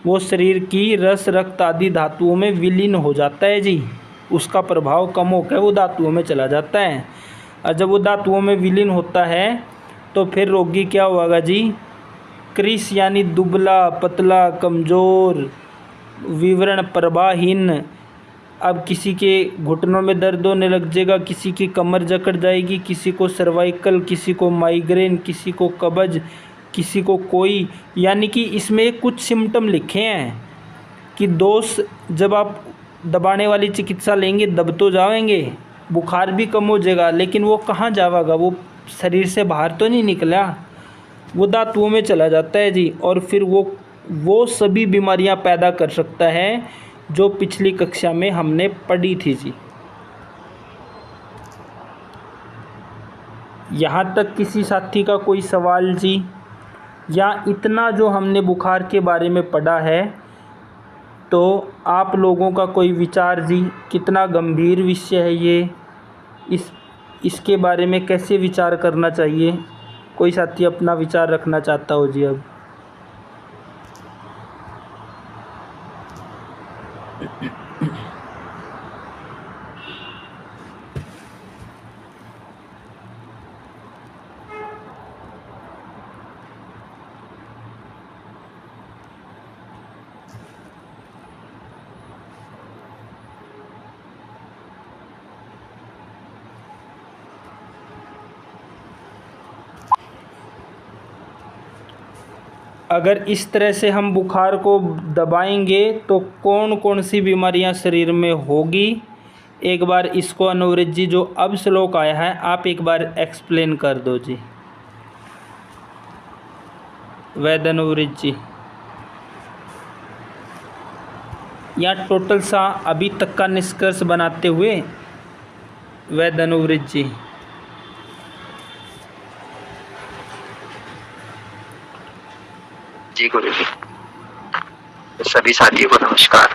वो शरीर की रस, रक्त आदि धातुओं में विलीन हो जाता है जी। उसका प्रभाव कम होकर वो धातुओं में चला जाता है, और जब वो धातुओं में विलीन होता है तो फिर रोगी क्या होगा जी? कृश यानी दुबला पतला, कमज़ोर, विवरण प्रवाहहीन। अब किसी के घुटनों में दर्द होने लग जाएगा, किसी की कमर जकड़ जाएगी, किसी को सर्वाइकल, किसी को माइग्रेन, किसी को कब्ज, किसी को कोई, यानी कि इसमें कुछ सिम्टम लिखे हैं कि दोष जब आप दबाने वाली चिकित्सा लेंगे दब तो जाएंगे, बुखार भी कम हो जाएगा, लेकिन वो कहाँ जाएगा? वो शरीर से बाहर तो नहीं निकला, वो धातुओं में चला जाता है जी। और फिर वो सभी बीमारियां पैदा कर सकता है जो पिछली कक्षा में हमने पढ़ी थी जी। यहाँ तक किसी साथी का कोई सवाल जी? या इतना जो हमने बुखार के बारे में पढ़ा है, तो आप लोगों का कोई विचार जी? कितना गंभीर विषय है ये, इसके बारे में कैसे विचार करना चाहिए? कोई साथी अपना विचार रखना चाहता हो जी? अब अगर इस तरह से हम बुखार को दबाएंगे तो कौन कौन सी बीमारियां शरीर में होगी? एक बार इसको अनुवृत्त जी, जो अब श्लोक आया है, आप एक बार एक्सप्लेन कर दो जी, वैद अनुवृत्त जी। या टोटल सा अभी तक का निष्कर्ष बनाते हुए वैद अनुवृत्त जी। जी गुरु जी, सभी साथियों को नमस्कार।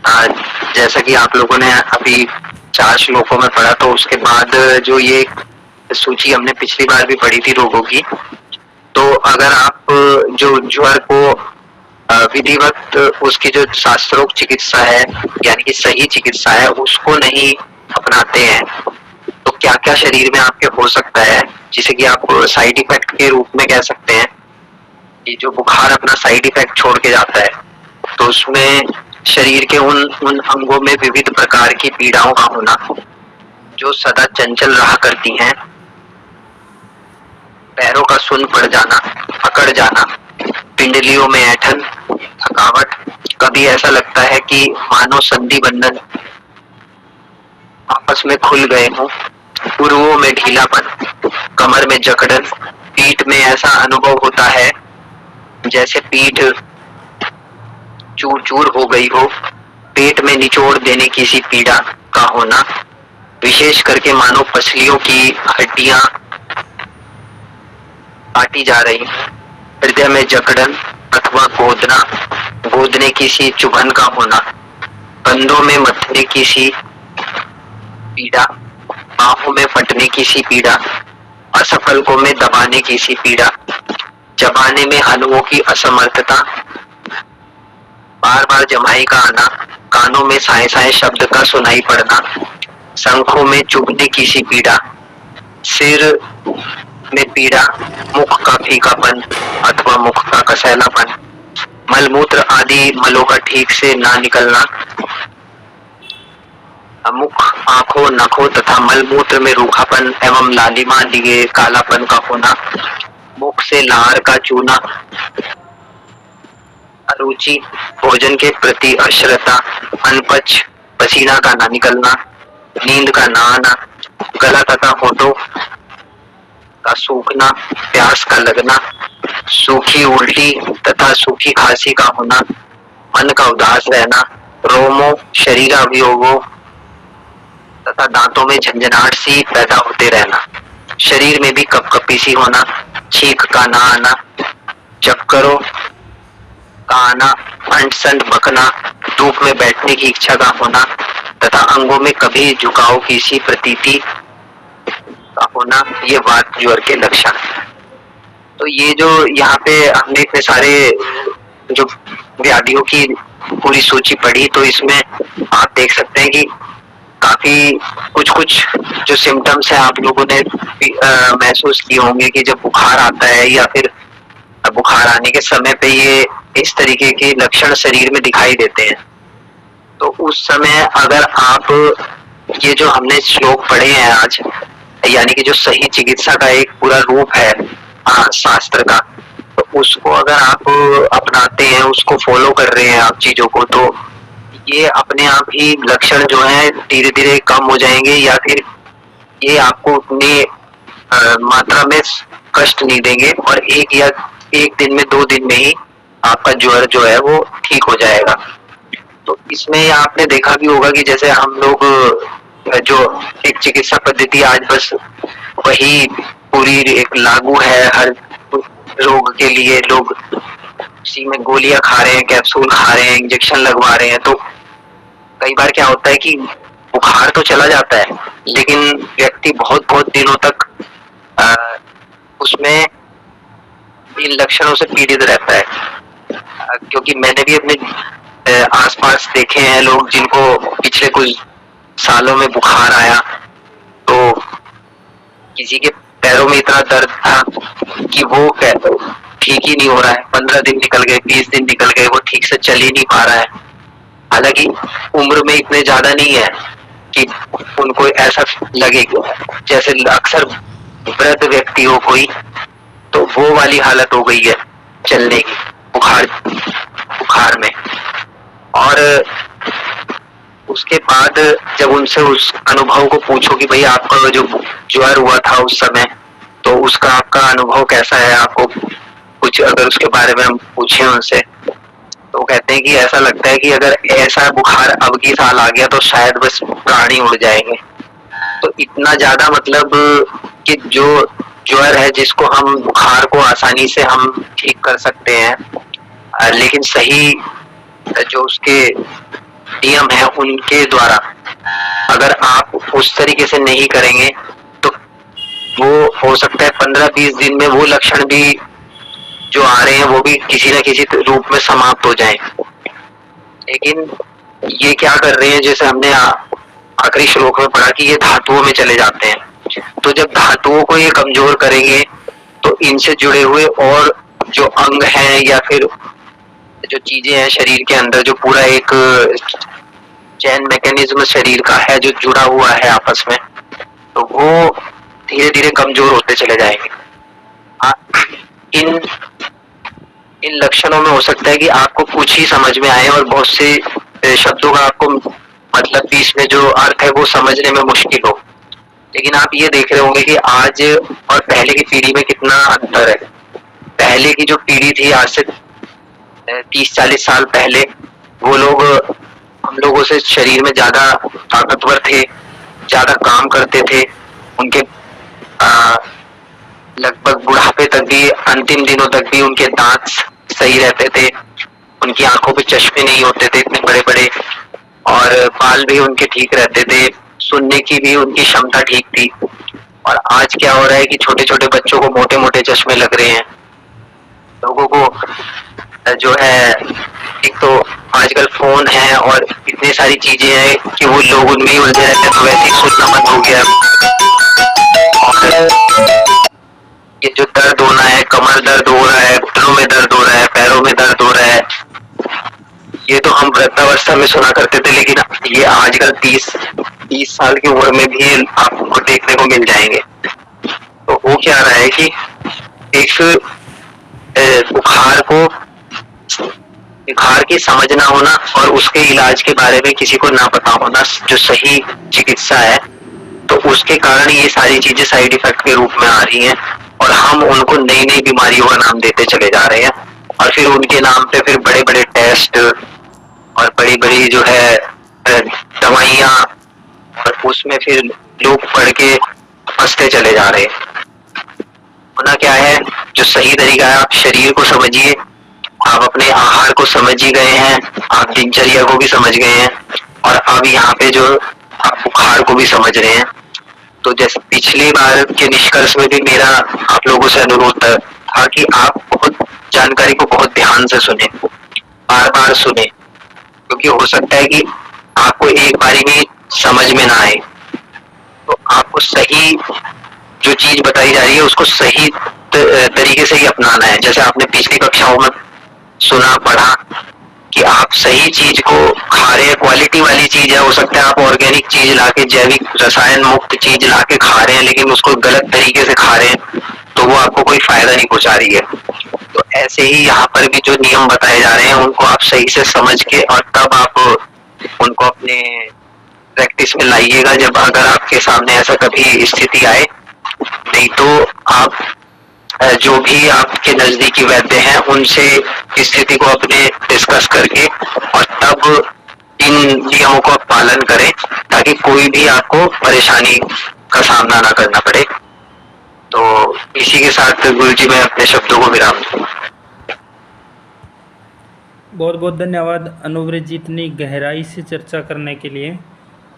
आज जैसा कि आप लोगों ने अभी 4 श्लोकों में पढ़ा, तो उसके बाद जो ये सूची हमने पिछली बार भी पढ़ी थी रोगों की, तो अगर आप जो ज्वर को विधिवत उसकी जो शास्त्रोक्त चिकित्सा है, यानी कि सही चिकित्सा है, उसको नहीं अपनाते हैं, तो क्या क्या शरीर में आपके हो सकता है, जिसे कि आप साइड इफेक्ट के रूप में कह सकते हैं कि जो बुखार अपना साइड इफेक्ट छोड़ के जाता है, तो उसमें शरीर के उन अंगों में विविध प्रकार की पीड़ाओं का होना जो सदा चंचल रहा करती हैं, पैरों का सुन्न पड़ जाना, अकड़ जाना, पिंडलियों में ऐंठन, थकावट, कभी ऐसा लगता है कि मानो संधि बंधन आपस में खुल गए हों, पुरुओं में ढीलापन, कमर में जकड़न, पीठ में ऐसा अनुभव होता है जैसे पीठ चूर चूर हो गई हो, पेट में निचोड़ देने की सी पीड़ा का होना, विशेष करके मानो पसलियों की हड्डियां काटी जा रही है। हृदय में जकड़न अथवा गोदना, गोदने की सी चुभन का होना, कंधों में मथने की सी पीड़ा, बाहों में फटने की सी पीड़ा, असफलकों में दबाने की सी पीड़ा, जबाने में हलवों की असमर्थता, बार बार जमाई का आना, कानों में साए साए शब्द का सुनाई पड़ना, शंखों में चुभने की सी पीड़ा, सिर में पीड़ा, मुख का फीकापन अथवा मुख का कसैलापन, मलमूत्र आदि मलों का ठीक से ना निकलना, मुख, आंखों, नखों तथा मलमूत्र में रूखापन एवं लालिमा लिए कालापन का होना, मुख से लार का चूना, अरुचि, भोजन के प्रति अश्रद्धा, अनपच, पसीना का ना निकलना, नींद का ना आना, गला तथा होठों का सूखना, प्यास का लगना, सूखी उल्टी तथा सूखी खांसी का होना, मन का उदास रहना, रोमों, शरीर अवयवों तथा दांतों में झंझनाहट सी पैदा होते रहना, शरीर में भी कपकपी सी होना, छींक का ना आना, चक्करों का आना, अंट-संट बकना, धूप में बैठने की इच्छा का होना तथा अंगों में कभी झुकाव की सी प्रतीति का होना, ये वात ज्वर के लक्षण। तो ये जो यहाँ पे हमने इतने सारे जो व्याधियों की पूरी सूची पढ़ी, तो इसमें आप देख सकते हैं कि काफी कुछ जो सिम्टम्स है आप लोगों ने महसूस किए होंगे कि जब बुखार आता है या फिर बुखार आने के समय पे ये इस तरीके के लक्षण शरीर में दिखाई देते हैं। तो उस समय अगर आप ये जो हमने श्लोक पढ़े हैं आज, यानी कि जो सही चिकित्सा का एक पूरा रूप है शास्त्र का, तो उसको अगर आप अपनाते हैं, उसको फॉलो कर रहे हैं आप चीजों को, तो ये अपने आप ही लक्षण जो है धीरे धीरे कम हो जाएंगे या फिर ये आपको उतनी मात्रा में कष्ट नहीं देंगे और एक दिन में 2 दिन में ही आपका ज्वर जो है वो ठीक हो जाएगा। तो इसमें आपने देखा भी होगा कि जैसे हम लोग जो एक चिकित्सा पद्धति आज बस वही पूरी एक लागू है हर रोग के लिए, लोग उसी में गोलियां खा रहे हैं, कैप्सूल खा रहे हैं, इंजेक्शन लगवा रहे हैं। तो कई बार क्या होता है कि बुखार तो चला जाता है लेकिन व्यक्ति बहुत बहुत दिनों तक उसमें इन लक्षणों से पीड़ित रहता है। क्योंकि मैंने भी अपने आसपास देखे हैं लोग जिनको पिछले कुछ सालों में बुखार आया, तो किसी के पैरों में इतना दर्द था कि वो ठीक ही नहीं हो रहा है। 15 दिन निकल गए, 20 दिन निकल गए, वो ठीक से चल ही नहीं पा रहा है। हालांकि उम्र में इतने ज्यादा नहीं है कि उनको ऐसा लगे, जैसे अक्सर वृद्ध व्यक्ति हो कोई, तो वो वाली हालत हो गई है चलने की बुखार में। और उसके बाद जब उनसे उस अनुभव को पूछो कि भाई आपका जो ज्वर हुआ था उस समय, तो उसका आपका अनुभव कैसा है, आपको कुछ अगर उसके बारे में हम पूछें उनसे, तो वो कहते हैं कि ऐसा लगता है कि अगर ऐसा बुखार अब की साल आ गया तो शायद बस प्राण ही उड़ जाएंगे। तो इतना ज्यादा मतलब कि जो ज्वर है जिसको हम बुखार को आसानी से हम ठीक कर सकते हैं, लेकिन सही जो उसके नियम है उनके द्वारा अगर आप उस तरीके से नहीं करेंगे तो वो हो सकता है 15-20 दिन में वो लक्षण भी जो आ रहे हैं वो भी किसी न किसी रूप में समाप्त हो जाएं। लेकिन ये क्या कर रहे हैं, जैसे हमने आखिरी श्लोक में पढ़ा कि ये धातुओं में चले जाते हैं। तो जब धातुओं को ये कमजोर करेंगे तो इनसे जुड़े हुए और जो अंग हैं या फिर जो चीजें हैं शरीर के अंदर, जो पूरा एक चैन मैकेनिज्म शरीर का है जो जुड़ा हुआ है आपस में, तो वो धीरे धीरे कमजोर होते चले जाएंगे। इन लक्षणों में हो सकता है कि आपको कुछ ही समझ में आए और बहुत से शब्दों का आपको मतलब भी इसमें जो अर्थ है वो समझने में मुश्किल हो। लेकिन आप ये देख रहे होंगे कि आज और पहले की पीढ़ी में कितना अंतर है। पहले की जो पीढ़ी थी आज से 30-40 साल पहले, वो लोग हम लोगों से शरीर में ज्यादा ताकतवर थे, ज्यादा काम करते थे, उनके लगभग बुढ़ापे तक भी, अंतिम दिनों तक भी उनके दांत सही रहते थे, उनकी आंखों पे चश्मे नहीं होते थे इतने बड़े बड़े, और बाल भी उनके ठीक रहते थे, सुनने की भी उनकी क्षमता ठीक थी। और आज क्या हो रहा है कि छोटे छोटे बच्चों को मोटे मोटे चश्मे लग रहे हैं। लोगों को जो है, एक तो आजकल फोन है और इतनी सारी चीजें हैं कि वो लोग उनमें ही उलझे रहते हैं, तो वैसे ही सुनना बंद हो गया। और ये जो दर्द होना है, कमर दर्द हो रहा है, घुटनों में दर्द हो रहा है, पैरों में दर्द हो रहा है, ये तो हम वृद्धावस्था में सुना करते थे, लेकिन ये आजकल 30 साल की उम्र में भी आपको देखने को मिल जाएंगे। तो वो क्या रहा है कि एक बुखार की समझ ना होना और उसके इलाज के बारे में किसी को ना पता होना, जो सही चिकित्सा है, तो उसके कारण ये सारी चीजें साइड इफेक्ट के रूप में आ रही हैं और हम उनको नई नई बीमारियों का नाम देते चले जा रहे हैं। और फिर उनके नाम पे फिर बड़े बड़े टेस्ट और बड़ी बड़ी जो है दवाइयाँ, और उसमें फिर लोग पढ़ के फंसते चले जा रहे हैं। होना क्या है, जो सही तरीका है, आप शरीर को समझिए, आप अपने आहार को समझ ही गए हैं, आप दिनचर्या को भी समझ गए हैं, और अब यहाँ पे जो आप बुखार को भी समझ रहे हैं। तो जैसे पिछली बार के निष्कर्ष में भी मेरा आप लोगों से अनुरोध था कि आप बहुत जानकारी को बहुत ध्यान से सुने, बार बार सुने, क्योंकि हो सकता है कि आपको एक बारी में समझ में ना आए। तो आपको सही जो चीज बताई जा रही है उसको सही तरीके से ही अपनाना है। जैसे आपने पिछली कक्षाओं में सुना पढ़ा कि आप सही चीज को खा रहे हैं, क्वालिटी वाली चीज है, हो सकता है आप ऑर्गेनिक चीज लाके, जैविक रसायन मुक्त चीज लाके खा रहे हैं, लेकिन उसको गलत तरीके से खा रहे हैं, तो वो आपको कोई फायदा नहीं पहुंचा रही है। तो ऐसे ही यहाँ पर भी जो नियम बताए जा रहे हैं उनको आप सही से समझ के और तब आप उनको अपने प्रैक्टिस में लाइएगा, जब अगर आपके सामने ऐसा कभी स्थिति आए। नहीं तो आप जो भी आपके नजदीकी वैद्य हैं उनसे स्थिति को अपने डिस्कस करके और तब इन नियमों का पालन करें, ताकि कोई भी आपको परेशानी का सामना ना करना पड़े। तो इसी के साथ गुरुजी मैं अपने शब्दों को विराम दूंगा। बहुत बहुत धन्यवाद अनुव्रत जी, इतनी गहराई से चर्चा करने के लिए।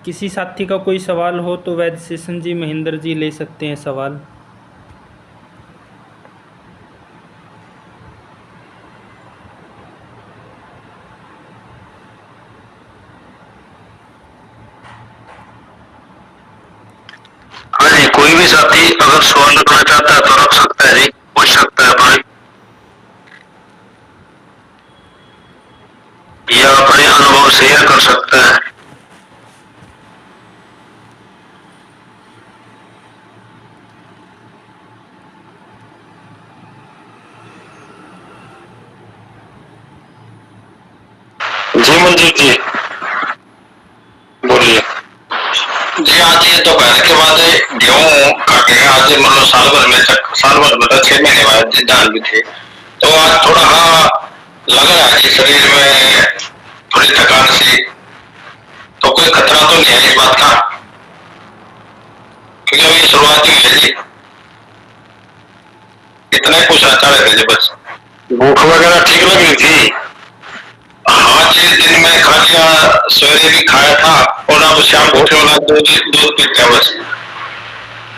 किसी साथी का कोई सवाल हो तो वैद्य शेषन जी, महेंद्र जी ले सकते हैं सवाल। हाँ जी, कोई भी साथी अगर सवाल रखना चाहता है तो रख सकता है जी, पूछ सकता है भाई, या अपने अनुभव शेयर कर सकता है। जी मंजीत जी बोलिए। जी आज ये दोपहर के बाद गेहूँ काटेंगे, आज मतलब साल भर में 6 महीने बाद धान भी थे, तो आज थोड़ा लग रहा है कि शरीर में थोड़ी थकान सी, तो कोई खतरा तो नहीं है इस बात का, क्योंकि अभी शुरुआत ही है जी, इतना ही कुछ आता है जी बस। भूख वगैरह ठीक लग रही थी? हाँ जी, दिन में खा लिया, सवेरे भी खाया था, और अब शाम को केवल दूध पीते हैं बस।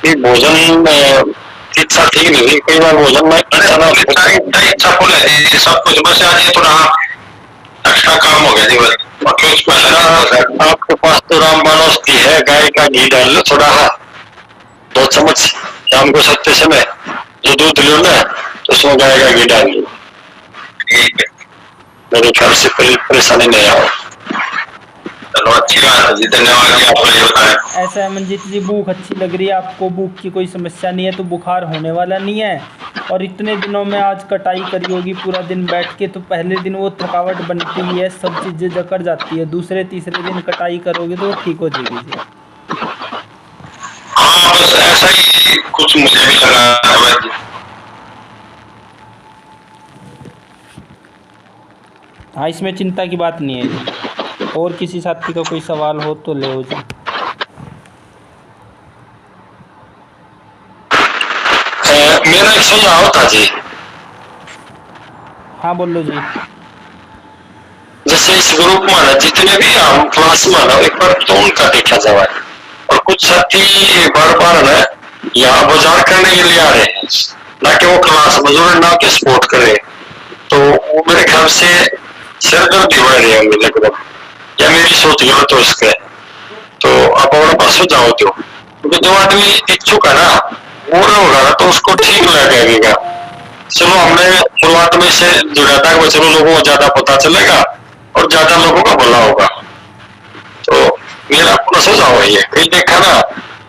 ये भोजन की इच्छा ठीक नहीं हुई, कई बार भोजन में इच्छा फुल है जी सब कुछ, बस आज ये थोड़ा एक्स्ट्रा काम हो गया जी बस। आपके पास तो रामबाण औषधि है, गाय का घी डाल लो थोड़ा, 2 चम्मच शाम को सोते समय जो दूध लो ना, तो उसमें गाय का घी डाल लो, ठीक है, मेरे ख्याल से कोई परेशानी नहीं आओ। चलो अच्छी बात है जी, धन्यवाद जी आपको ये बताया। ऐसा है मंजीत जी, भूख अच्छी लग रही है आपको, भूख की कोई समस्या नहीं है तो बुखार होने वाला नहीं है। और इतने दिनों में आज कटाई करी होगी पूरा दिन बैठ के, तो पहले दिन वो थकावट बनती ही है, सब चीज़ें जकड़ जाती है, दूसरे तीसरे दिन कटाई करोगे तो वो ठीक हो जाएगी जी। हाँ बस ऐसा ही कुछ मुझे भी लगा है जी। हाँ, इसमें चिंता की बात नहीं है जी। और किसी साथी का कोई सवाल हो तो ले जी। मेरा एक सुझाव था जी, हाँ बोलो जी। जैसे इस ग्रुप में ना जितने भी हम क्लास में ना एक बार तो उनका देखा जाए, और कुछ साथी बार बार ना यहाँ बाजार करने के लिए आ रहे हैं, ना कि वो क्लास में जुड़े, ना कि सपोर्ट करे, तो वो मेरे ख्याल से सिरदर्दी बढ़ रही होंगी लगभग, या मेरी सोच गलत हो इसके। तो आप अपने पास सुझाव दो, क्योंकि जो आदमी इच्छुक है ना वो होगा ना तो उसको ठीक लगेगा। चलो हमने शुरुआत में से जुड़ा था कि चलो लोगों को ज्यादा पता चलेगा और ज्यादा लोगों का भला होगा। तो मेरा अपना सुझाव है ये, कहीं देखा ना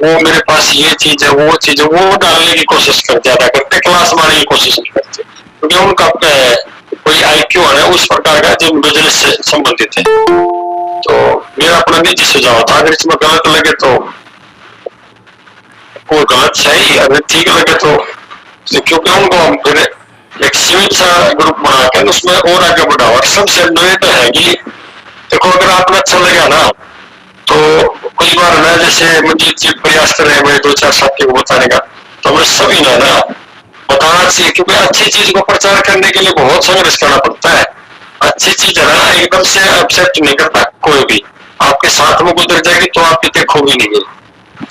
वो मेरे पास ये चीज है वो चीज है, वो डालने की कोशिश कर ज्यादा करते, क्लास में आने की कोशिश नहीं करते, क्योंकि उनका कोई IQ है उस प्रकार का जो बिजनेस से संबंधित है। तो मेरा अपना निजी सुझाव था, अगर इसमें गलत लगे तो वो गलत सही, अगर ठीक लगे तो क्योंकि उनको हम फिर एक सीमित सा ग्रुप बनाकर उसमें और आगे बढ़ाओ। सबसे निवेदन है कि देखो अगर आपको अच्छा लगा ना तो कई बार ना जैसे मुझे प्रयास कर रहे हैं मेरे 2-4 साथी को बताने का, तो हमें सभी ना बताना चाहिए, क्योंकि अच्छी चीज को प्रचार करने के लिए बहुत संघर्ष करना पड़ता है। अच्छी चीज है ना एकदम से एक्सेप्ट नहीं करता कोई भी, आपके साथ में गुजर जाएगी तो आप देखोगे नहीं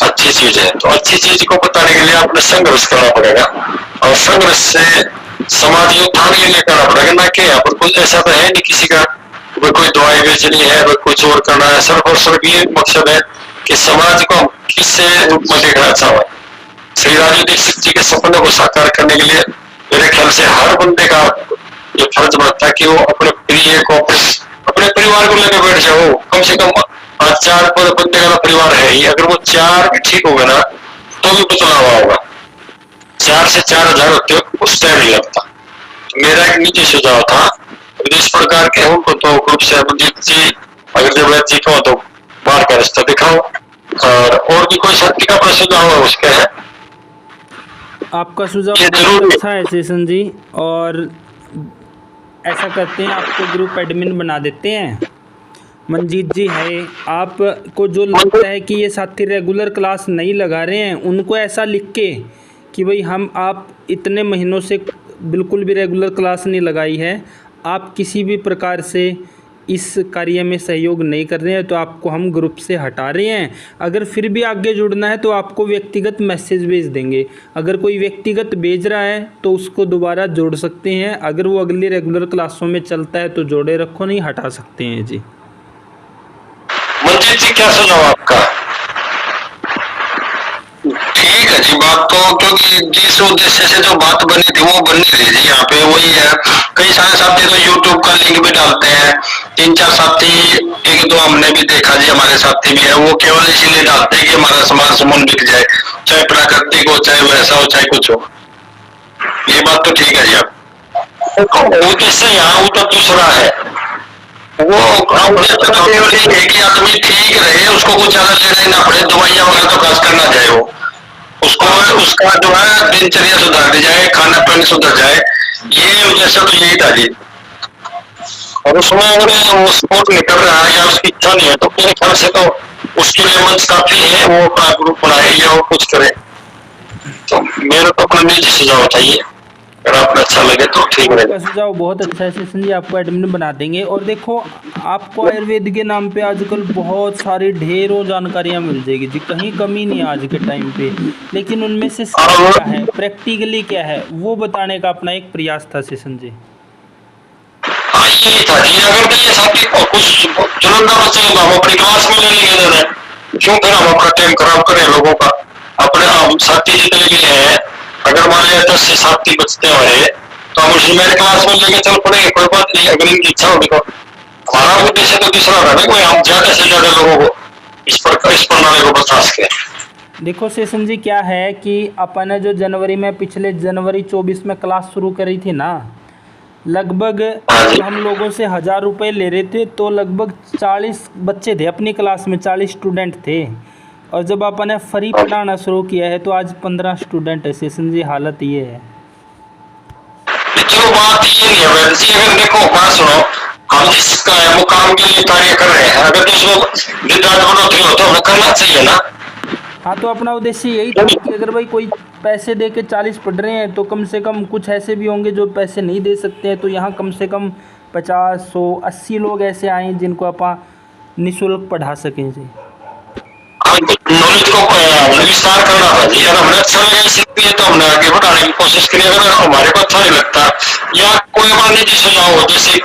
अच्छी चीज है। तो अच्छी चीज को बताने के लिए आपने संघर्ष करना पड़ेगा, और संघर्ष से समाज उत्थान के लिए करना पड़ेगा, ना कि यहाँ पर कुछ ऐसा तो है नहीं किसी का कोई दवाई बेचनी है कोई कुछ और करना है। सिर्फ और सिर्फ ये मकसद है कि समाज को किस रूप में देखना चाहता है। श्री राजीव दीक्षित जी के सपने को साकार करने के लिए मेरे ख्याल से हर बंदे का ये फर्ज बनता है कि वो अपने प्रिय को अपने परिवार को लेकर बैठ जाओ। कम से कम 4 बंदे का परिवार है ही, अगर वो 4 भी ठीक होगा ना तो भी बदलाव होगा। 4 से 4,000 होते उस टाइम नहीं लगता। तो मेरा एक निजी सुझाव था, इस प्रकार के उनको तो ग्रुप से अभिजीत जी अगर जरूरत जी को तो बाहर का रास्ता दिखाओ, और भी कोई शक्ति का अपना सुझाव है उसके है। आपका सुझाव बहुत अच्छा है सेशन जी, और ऐसा करते हैं आपको ग्रुप एडमिन बना देते हैं। मंजीत जी है, आपको जो लगता है कि ये साथी रेगुलर क्लास नहीं लगा रहे हैं उनको ऐसा लिख के कि भाई आप इतने महीनों से बिल्कुल भी रेगुलर क्लास नहीं लगाई है, आप किसी भी प्रकार से इस कार्य में सहयोग नहीं कर रहे हैं, तो आपको हम ग्रुप से हटा रहे हैं। अगर फिर भी आगे जुड़ना है तो आपको व्यक्तिगत मैसेज भेज देंगे। अगर कोई व्यक्तिगत भेज रहा है तो उसको दोबारा जोड़ सकते हैं, अगर वो अगली रेगुलर क्लासों में चलता है तो जोड़े रखो, नहीं हटा सकते हैं जी। मंजीत जी क्या सुझाव आपका? ठीक है जी, बात तो क्योंकि जिस उद्देश्य से जो बात बनी थी वो बनी रही थी, यहाँ पे वही है। कई सारे साथी तो YouTube का लिंक भी डालते हैं, 3-4 साथी 1-2 हमने भी देखा जी, हमारे साथी भी है, वो केवल इसीलिए डालते हैं कि हमारा सामान सुमन बिक जाए, चाहे प्राकृतिक हो चाहे वैसा हो चाहे कुछ हो। ये बात तो ठीक है जी। आप उद्देश्य यहाँ उधर दूसरा है, वो है कि आदमी ठीक रहे, उसको कुछ ज्यादा लेना ही ना पड़े, दवाइयां वगैरह तो खर्च करना चाहे वो, उसको उसका जो है दिनचर्या सुधार दी जाए, खाना पानी सुधर जाए, ये उद्देश्य तो यही था जी। और उसमें अगर वो सपोर्ट नहीं कर रहा है या उसकी इच्छा नहीं है तो मेरे ख्याल से तो उसके लिए मंच काफी है, वो अपना ग्रुप बनाए या वो कुछ करे। तो मेरा तो अपना निजी सुझाव था ये, अगर आपको अच्छा लगे तो ठीक है। आपका सुझाव बहुत अच्छा है सेशन जी, आपको एडमिन बना देंगे। और देखो आपको आयुर्वेद के नाम पे आजकल बहुत सारी ढेरों जानकारियां मिल जाएगी जी, कहीं कमी नहीं है आज के टाइम पे, लेकिन उनमें से क्या है प्रैक्टिकली क्या है वो बताने का अपना एक प्रयास था सेशन जी। हाँ ये था जी, अगर ये साथी कुछ चुनिंदा बच्चे हम अपनी क्लास में ले लेंगे, क्यों फिर हम अपना टाइम खराब करें लोगों का। अपने साथी जितने भी हैं, अगर मान लिया 10 से साथी बचते हमारे तो हम उसमें मेरे क्लास में लेके चल पड़ेंगे, कोई बात नहीं। अगर इनकी इच्छा होगी तो हमारा उद्देश्य तो दूसरा था ना, कोई हम ज्यादा से ज्यादा लोगों को इस प्रणाली को बता सके। देखो सेशन जी क्या है कि अपन ने जो पिछले जनवरी 24 में क्लास शुरू करी थी ना, लगभग हम लोगों से 1000 रुपये ले रहे थे, तो लगभग 40 बच्चे थे अपनी क्लास में, 40 स्टूडेंट थे। और जब अपन ने फ्री पढ़ाना शुरू किया है तो आज 15 स्टूडेंट है सेशन जी, हालत ये है। चलो बात ये नहीं है वैसे, अगर देखो बात सुनो, हम जिस मुकाम के लिए कार्य कर रहे हैं, अगर उसमें विद्यार्थी बढ़ोतरी हो तो हमें करना चाहिए ना। हाँ, तो अपना उद्देश्य यही था कि अगर भाई कोई पैसे दे के 40 पढ़ रहे हैं तो कम से कम कुछ ऐसे भी होंगे जो पैसे नहीं दे सकते हैं, तो यहाँ कम से कम 50, 100, 80 लोग ऐसे आए जिनको आप निःशुल्क पढ़ा सकें जी। नॉलेज को विस्तार करना था जी, अगर हमें अच्छा लगा इसलिए तो हमने आगे बढ़ाने की कोशिश करी। अगर हमारे को अच्छा नहीं लगता या कोई बार निजी सुझाव हो, जैसे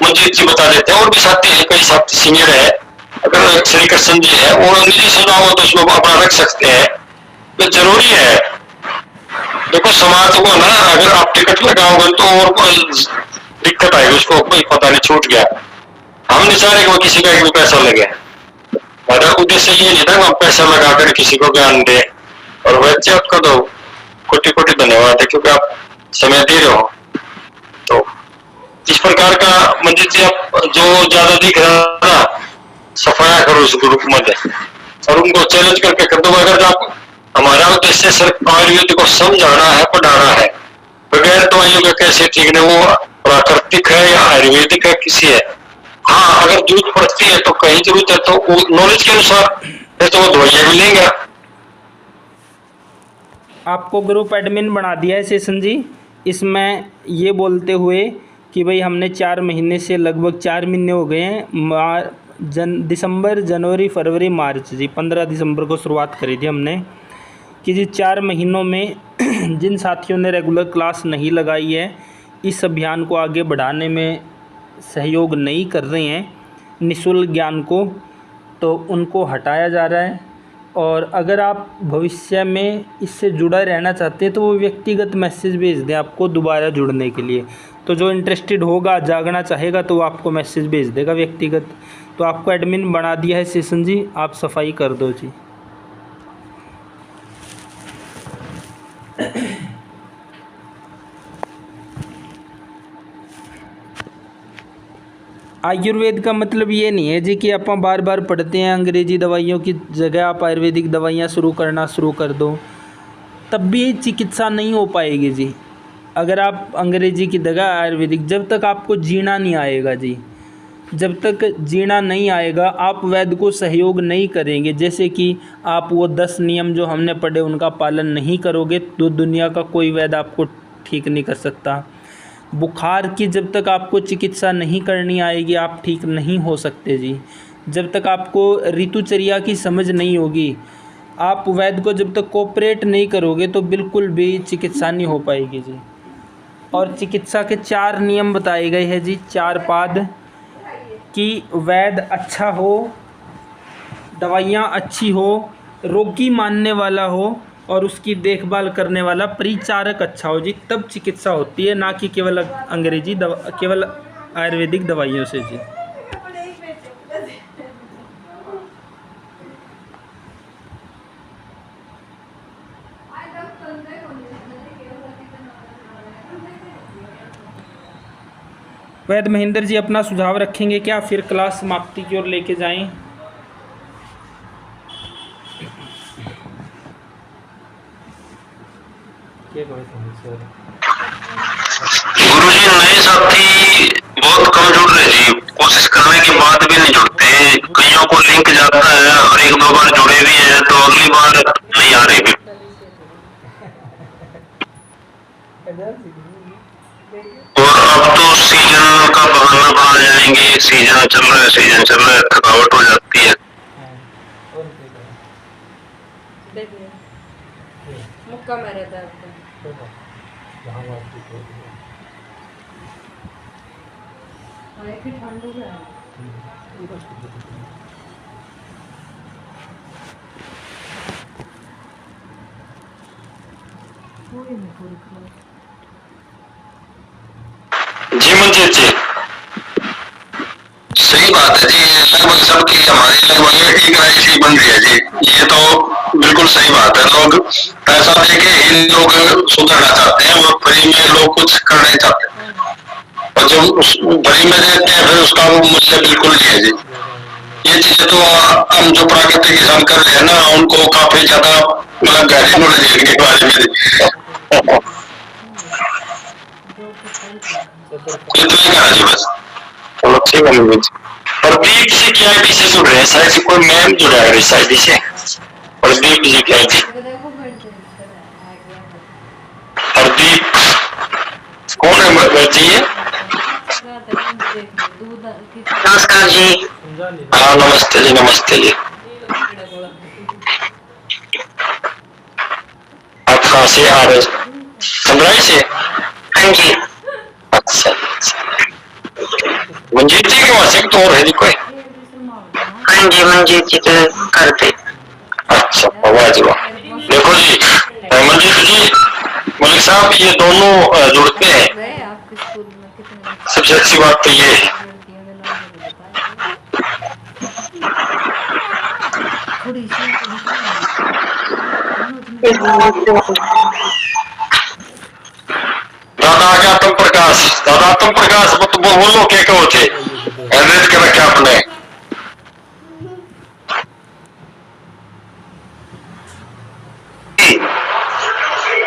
मंजीत जी बता देते हैं और भी साथी है, कई साथी सीनियर है, अगर श्री कृष्ण जी है, और निजी सुझाव हो तो उसमें अपना रख सकते हैं। तो जरूरी है, देखो समाज को ना, अगर आप टिकट लगाओगे तो और कोई दिक्कत आएगी, उसको कोई पता नहीं छूट गया। हम नहीं चाह रहे कि वो किसी का भी पैसा लगे, हमारा उद्देश्य ये नहीं था कि हम पैसा लगाकर किसी को ज्ञान दे। और वैसे आपका तो कोटि कोटि धन्यवाद है, क्योंकि आप समय दे रहे हो। तो इस प्रकार का मंजिल जी, आप जो ज्यादा दिख रहा था सफाया करो उस ग्रुप में और उनको चैलेंज करके कर दो। अगर आप, हमारा उद्देश्य सिर्फ आयुर्वेद को समझाना है, पढ़ाना है, बगैर दवाइयों का कैसे ठीक नहीं, वो प्राकृतिक है या आयुर्वेदिक है, किसी है। हाँ, अगर जरूरत पड़ती है तो कहीं जरूरत है तो नॉलेज के अनुसार है तो वो दवाइयाँ भी लेंगे। आपको ग्रुप एडमिन बना दिया है सेशन जी, इसमें ये बोलते हुए कि भाई हमने 4 महीने से, लगभग 4 महीने हो गए हैं, दिसंबर, जनवरी, फरवरी, मार्च जी, 15 दिसंबर को शुरुआत करी थी हमने, कि जी 4 महीनों में जिन साथियों ने रेगुलर क्लास नहीं लगाई है, इस अभियान को आगे बढ़ाने में सहयोग नहीं कर रहे हैं निःशुल्क ज्ञान को, तो उनको हटाया जा रहा है। और अगर आप भविष्य में इससे जुड़ा रहना चाहते हैं तो वो व्यक्तिगत मैसेज भेज दें आपको दोबारा जुड़ने के लिए। तो जो इंटरेस्टेड होगा, जागना चाहेगा, तो वो आपको मैसेज भेज देगा व्यक्तिगत। तो आपको एडमिन बना दिया है सेशन जी, आप सफाई कर दो जी। आयुर्वेद का मतलब ये नहीं है जी कि आप बार बार पढ़ते हैं अंग्रेजी दवाइयों की जगह आप आयुर्वेदिक दवाइयाँ शुरू कर दो, तब भी चिकित्सा नहीं हो पाएगी जी। अगर आप अंग्रेजी की जगह आयुर्वेदिक, जब तक आपको जीना नहीं आएगा जी, जब तक जीना नहीं आएगा, आप वैद्य को सहयोग नहीं करेंगे। जैसे कि आप वो 10 नियम जो हमने पढ़े उनका पालन नहीं करोगे तो दुनिया का कोई वैद्य आपको ठीक नहीं कर सकता। बुखार की जब तक आपको चिकित्सा नहीं करनी आएगी, आप ठीक नहीं हो सकते जी। जब तक आपको ऋतुचर्या की समझ नहीं होगी, आप वैद्य को जब तक कोऑपरेट नहीं करोगे तो बिल्कुल भी चिकित्सा नहीं हो पाएगी जी। और चिकित्सा के 4 नियम बताए गए हैं जी, 4 पाद, कि वैद्य अच्छा हो, दवाइयाँ अच्छी हो, रोगी मानने वाला हो और उसकी देखभाल करने वाला परिचारक अच्छा हो जी, तब चिकित्सा होती है, ना कि केवल अंग्रेजी दवा, केवल आयुर्वेदिक दवाइयों से जी। वैद्य महेंद्र जी अपना सुझाव रखेंगे क्या, फिर क्लास समाप्ति की ओर लेके जाएं। गुरुजी, नए साथी बहुत कम जुड़ रहे जी, कोशिश करने के बाद भी नहीं जुड़ते। कईयों को लिंक जाता है और 1-2 बार जुड़े भी हैं तो अगली बार नहीं आ रही। और अब तो सीजन का बहाना बना जाएंगे, सीजन चल रहा है, थकावट हो जाती है। मुक्का में रहता है ठंड हो गया। जी मंजीत जी, सही बात है जी, लगभग सबकी, हमारी लगभग एक राय सी बन रही है जी। ये तो बिल्कुल सही बात है, लोग पैसा देके ही लोग सुधरना चाहते हैं, वो फ्री में लोग कुछ करना नहीं चाहते, और जो फ्री में देते हैं फिर उसका वो मूल्य बिल्कुल नहीं है जी। ये चीजें तो हम जो प्राकृतिक किसान कर रहे हैं ना, उनको काफी ज्यादा मतलब गहरी नॉलेज है इनके बारे में। जी बस ठीक है। प्रदीप से क्या से जुड़ रहे हैं, शायद से कोई मैम जुड़ा है शायद से। प्रदीप जी क्या जी? प्रदीप कौन है जी ये? नमस्कार जी। हाँ नमस्ते जी, नमस्ते जी। आप कहाँ से आ रहे? सनराइज से? हाँ जी। अच्छा मंजीत जी के वहां से तो और है जी कोई? हाँ जी, मंजीत जी के घर पे। अच्छा वाह जी वाह। देखो जी मंजीत जी, मलिक साहब ये दोनों जुड़ते हैं, गए आपके स्कूल में कितने सबसे अच्छी बात तो ये है। लड़कियों के नाम मुझे बताया। थोड़ी सी दादा आ गया तुम प्रकाश, दादा तुम प्रकाश वो तो बोलो क्या कहो थे एवरेज कर रखा आपने।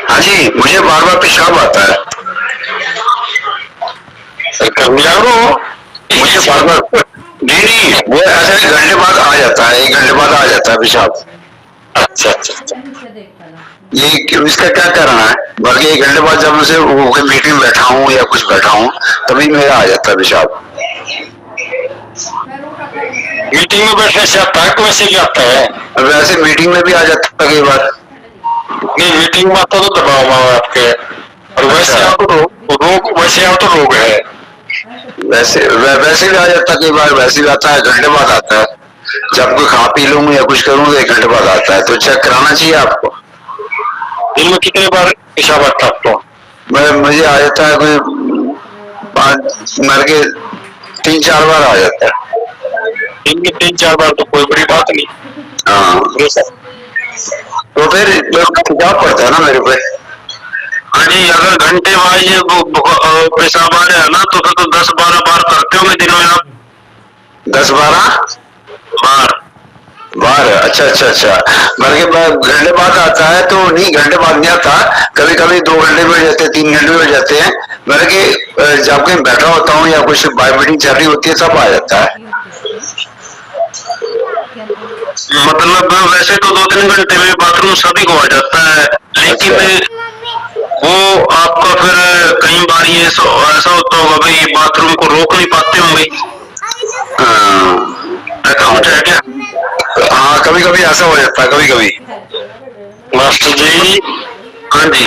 हाँ जी, मुझे बार बार पेशाब आता है। कर्मिया को मुझे बार बार नहीं, वो ऐसे घंटे बाद आ जाता है, 1 घंटे बाद आ जाता है पेशाब। अच्छा अच्छा अच्छा। देखता ना ये इसका क्या करना है? बल्कि 1 घंटे बाद जब उसे वो मीटिंग में बैठा हूँ या कुछ बैठा हूँ तभी मेरा आ जाता है पेशाब। मैं रोका था उनसे। मीटिंग में बैठने से आता है कि वैसे भी आता है? वैसे मीटिंग में भी आ जाता है कई बार। नहीं मीटिंग में आता तो दबाव हुआ आपके, और वैसे अच्छा। आप तो रोग, वैसे आप तो रोग है। वैसे भी आ जाता है कई बार, वैसे भी आता है, घंटे बाद आता है। जब कोई खा पी लूँ या कुछ करूँ तो 1 घंटे बाद आता है, तो चेक कराना चाहिए आपको। दिन में कितने बार पेशाब आता है आपको? मुझे आ जाता है कोई 5 मर के 3-4 बार आ जाता है। दिन में 3-4 बार तो कोई बड़ी बात नहीं। हाँ, तो फिर खिलाफ पड़ता है ना मेरे पे। हाँ जी, अगर घंटे वाइज पेशाब आ रहा है ना तो फिर तो 10-12 बार करते होंगे दिन में आप? 10-12 बार? अच्छा अच्छा अच्छा। बल्कि घंटे बाद आता है तो नहीं, घंटे बाद नहीं आता, कभी कभी 2 घंटे में हो जाते हैं, 3 घंटे में हो जाते हैं। बल्कि जब कहीं बैठा होता हूँ या कुछ बाय मीटिंग चल रही होती है तब आ जाता है। मतलब वैसे तो 2-3 घंटे में बाथरूम सभी को आ जाता है, लेकिन वो आपका फिर कई बार ये ऐसा होता होगा भाई बाथरूम को रोक नहीं पाते होंगे, ऐसा होता है क्या? हाँ कभी कभी ऐसा हो जाता है, कभी कभी। मास्टर जी हाँ जी,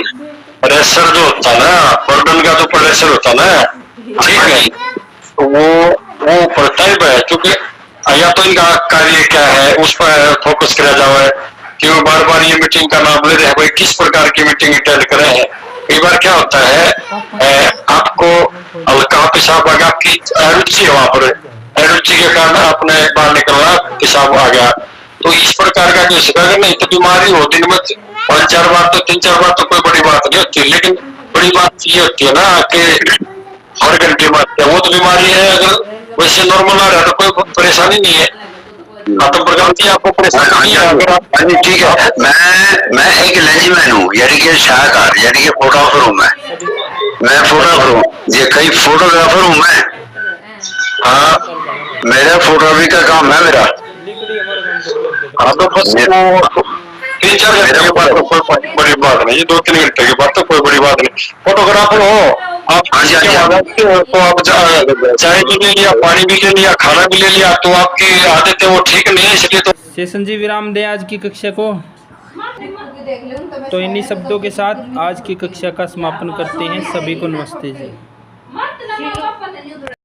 प्रेशर जो होता है ना, बर्डन का जो प्रेशर होता है ना, ठीक है, वो पड़ता ही है, क्योंकि या तो इनका कार्य क्या है उस पर फोकस करा जाए कि वो बार बार ये मीटिंग का नाम ले रहे हैं, भाई किस प्रकार की मीटिंग अटेंड कर रहे हैं। कई बार क्या होता है आपको हल्का पेशाब आ गया, आपकी अरुचि है वहां पर, अरुचि के कारण आपने बाहर निकलना पेशाब आ गया, तो इस प्रकार का कोई अगर नहीं तो बीमारी हो दिन में 5-4 बार तो 3-4 बार तो कोई बड़ी बात नहीं होती, लेकिन बड़ी बात ये होती है ना कि हर घंटे में वो तो बीमारी है। अगर वैसे नॉर्मल आ रहा है तो कोई परेशानी नहीं है, तो प्रगति आपको परेशानी नहीं है। अगर आप हाँ जी ठीक है, मैं एक लेंजीमैन हूँ, यानी कि शाहकार, यानी कि फोटोग्राफर हूँ मैं फोटोग्राफर हूँ, ये कई फोटोग्राफर हूँ मैं। हाँ, मेरा फोटोग्राफी का काम है मेरा। हाँ तो बस वो 3-4 घंटे के बाद तो कोई बड़ी बात नहीं, 2-3 घंटे के बाद तो कोई बड़ी बात नहीं। फोटोग्राफर हो आप, तो आप चाय भी ले लिया, पानी भी ले लिया, खाना भी ले लिया, तो आपकी आदतें वो ठीक नहीं है, इसलिए तो सेशन जी विराम दें आज की कक्षा को। तो इन्हीं शब्दों के साथ आज की कक्षा का समापन करते हैं। सभी को नमस्ते जी।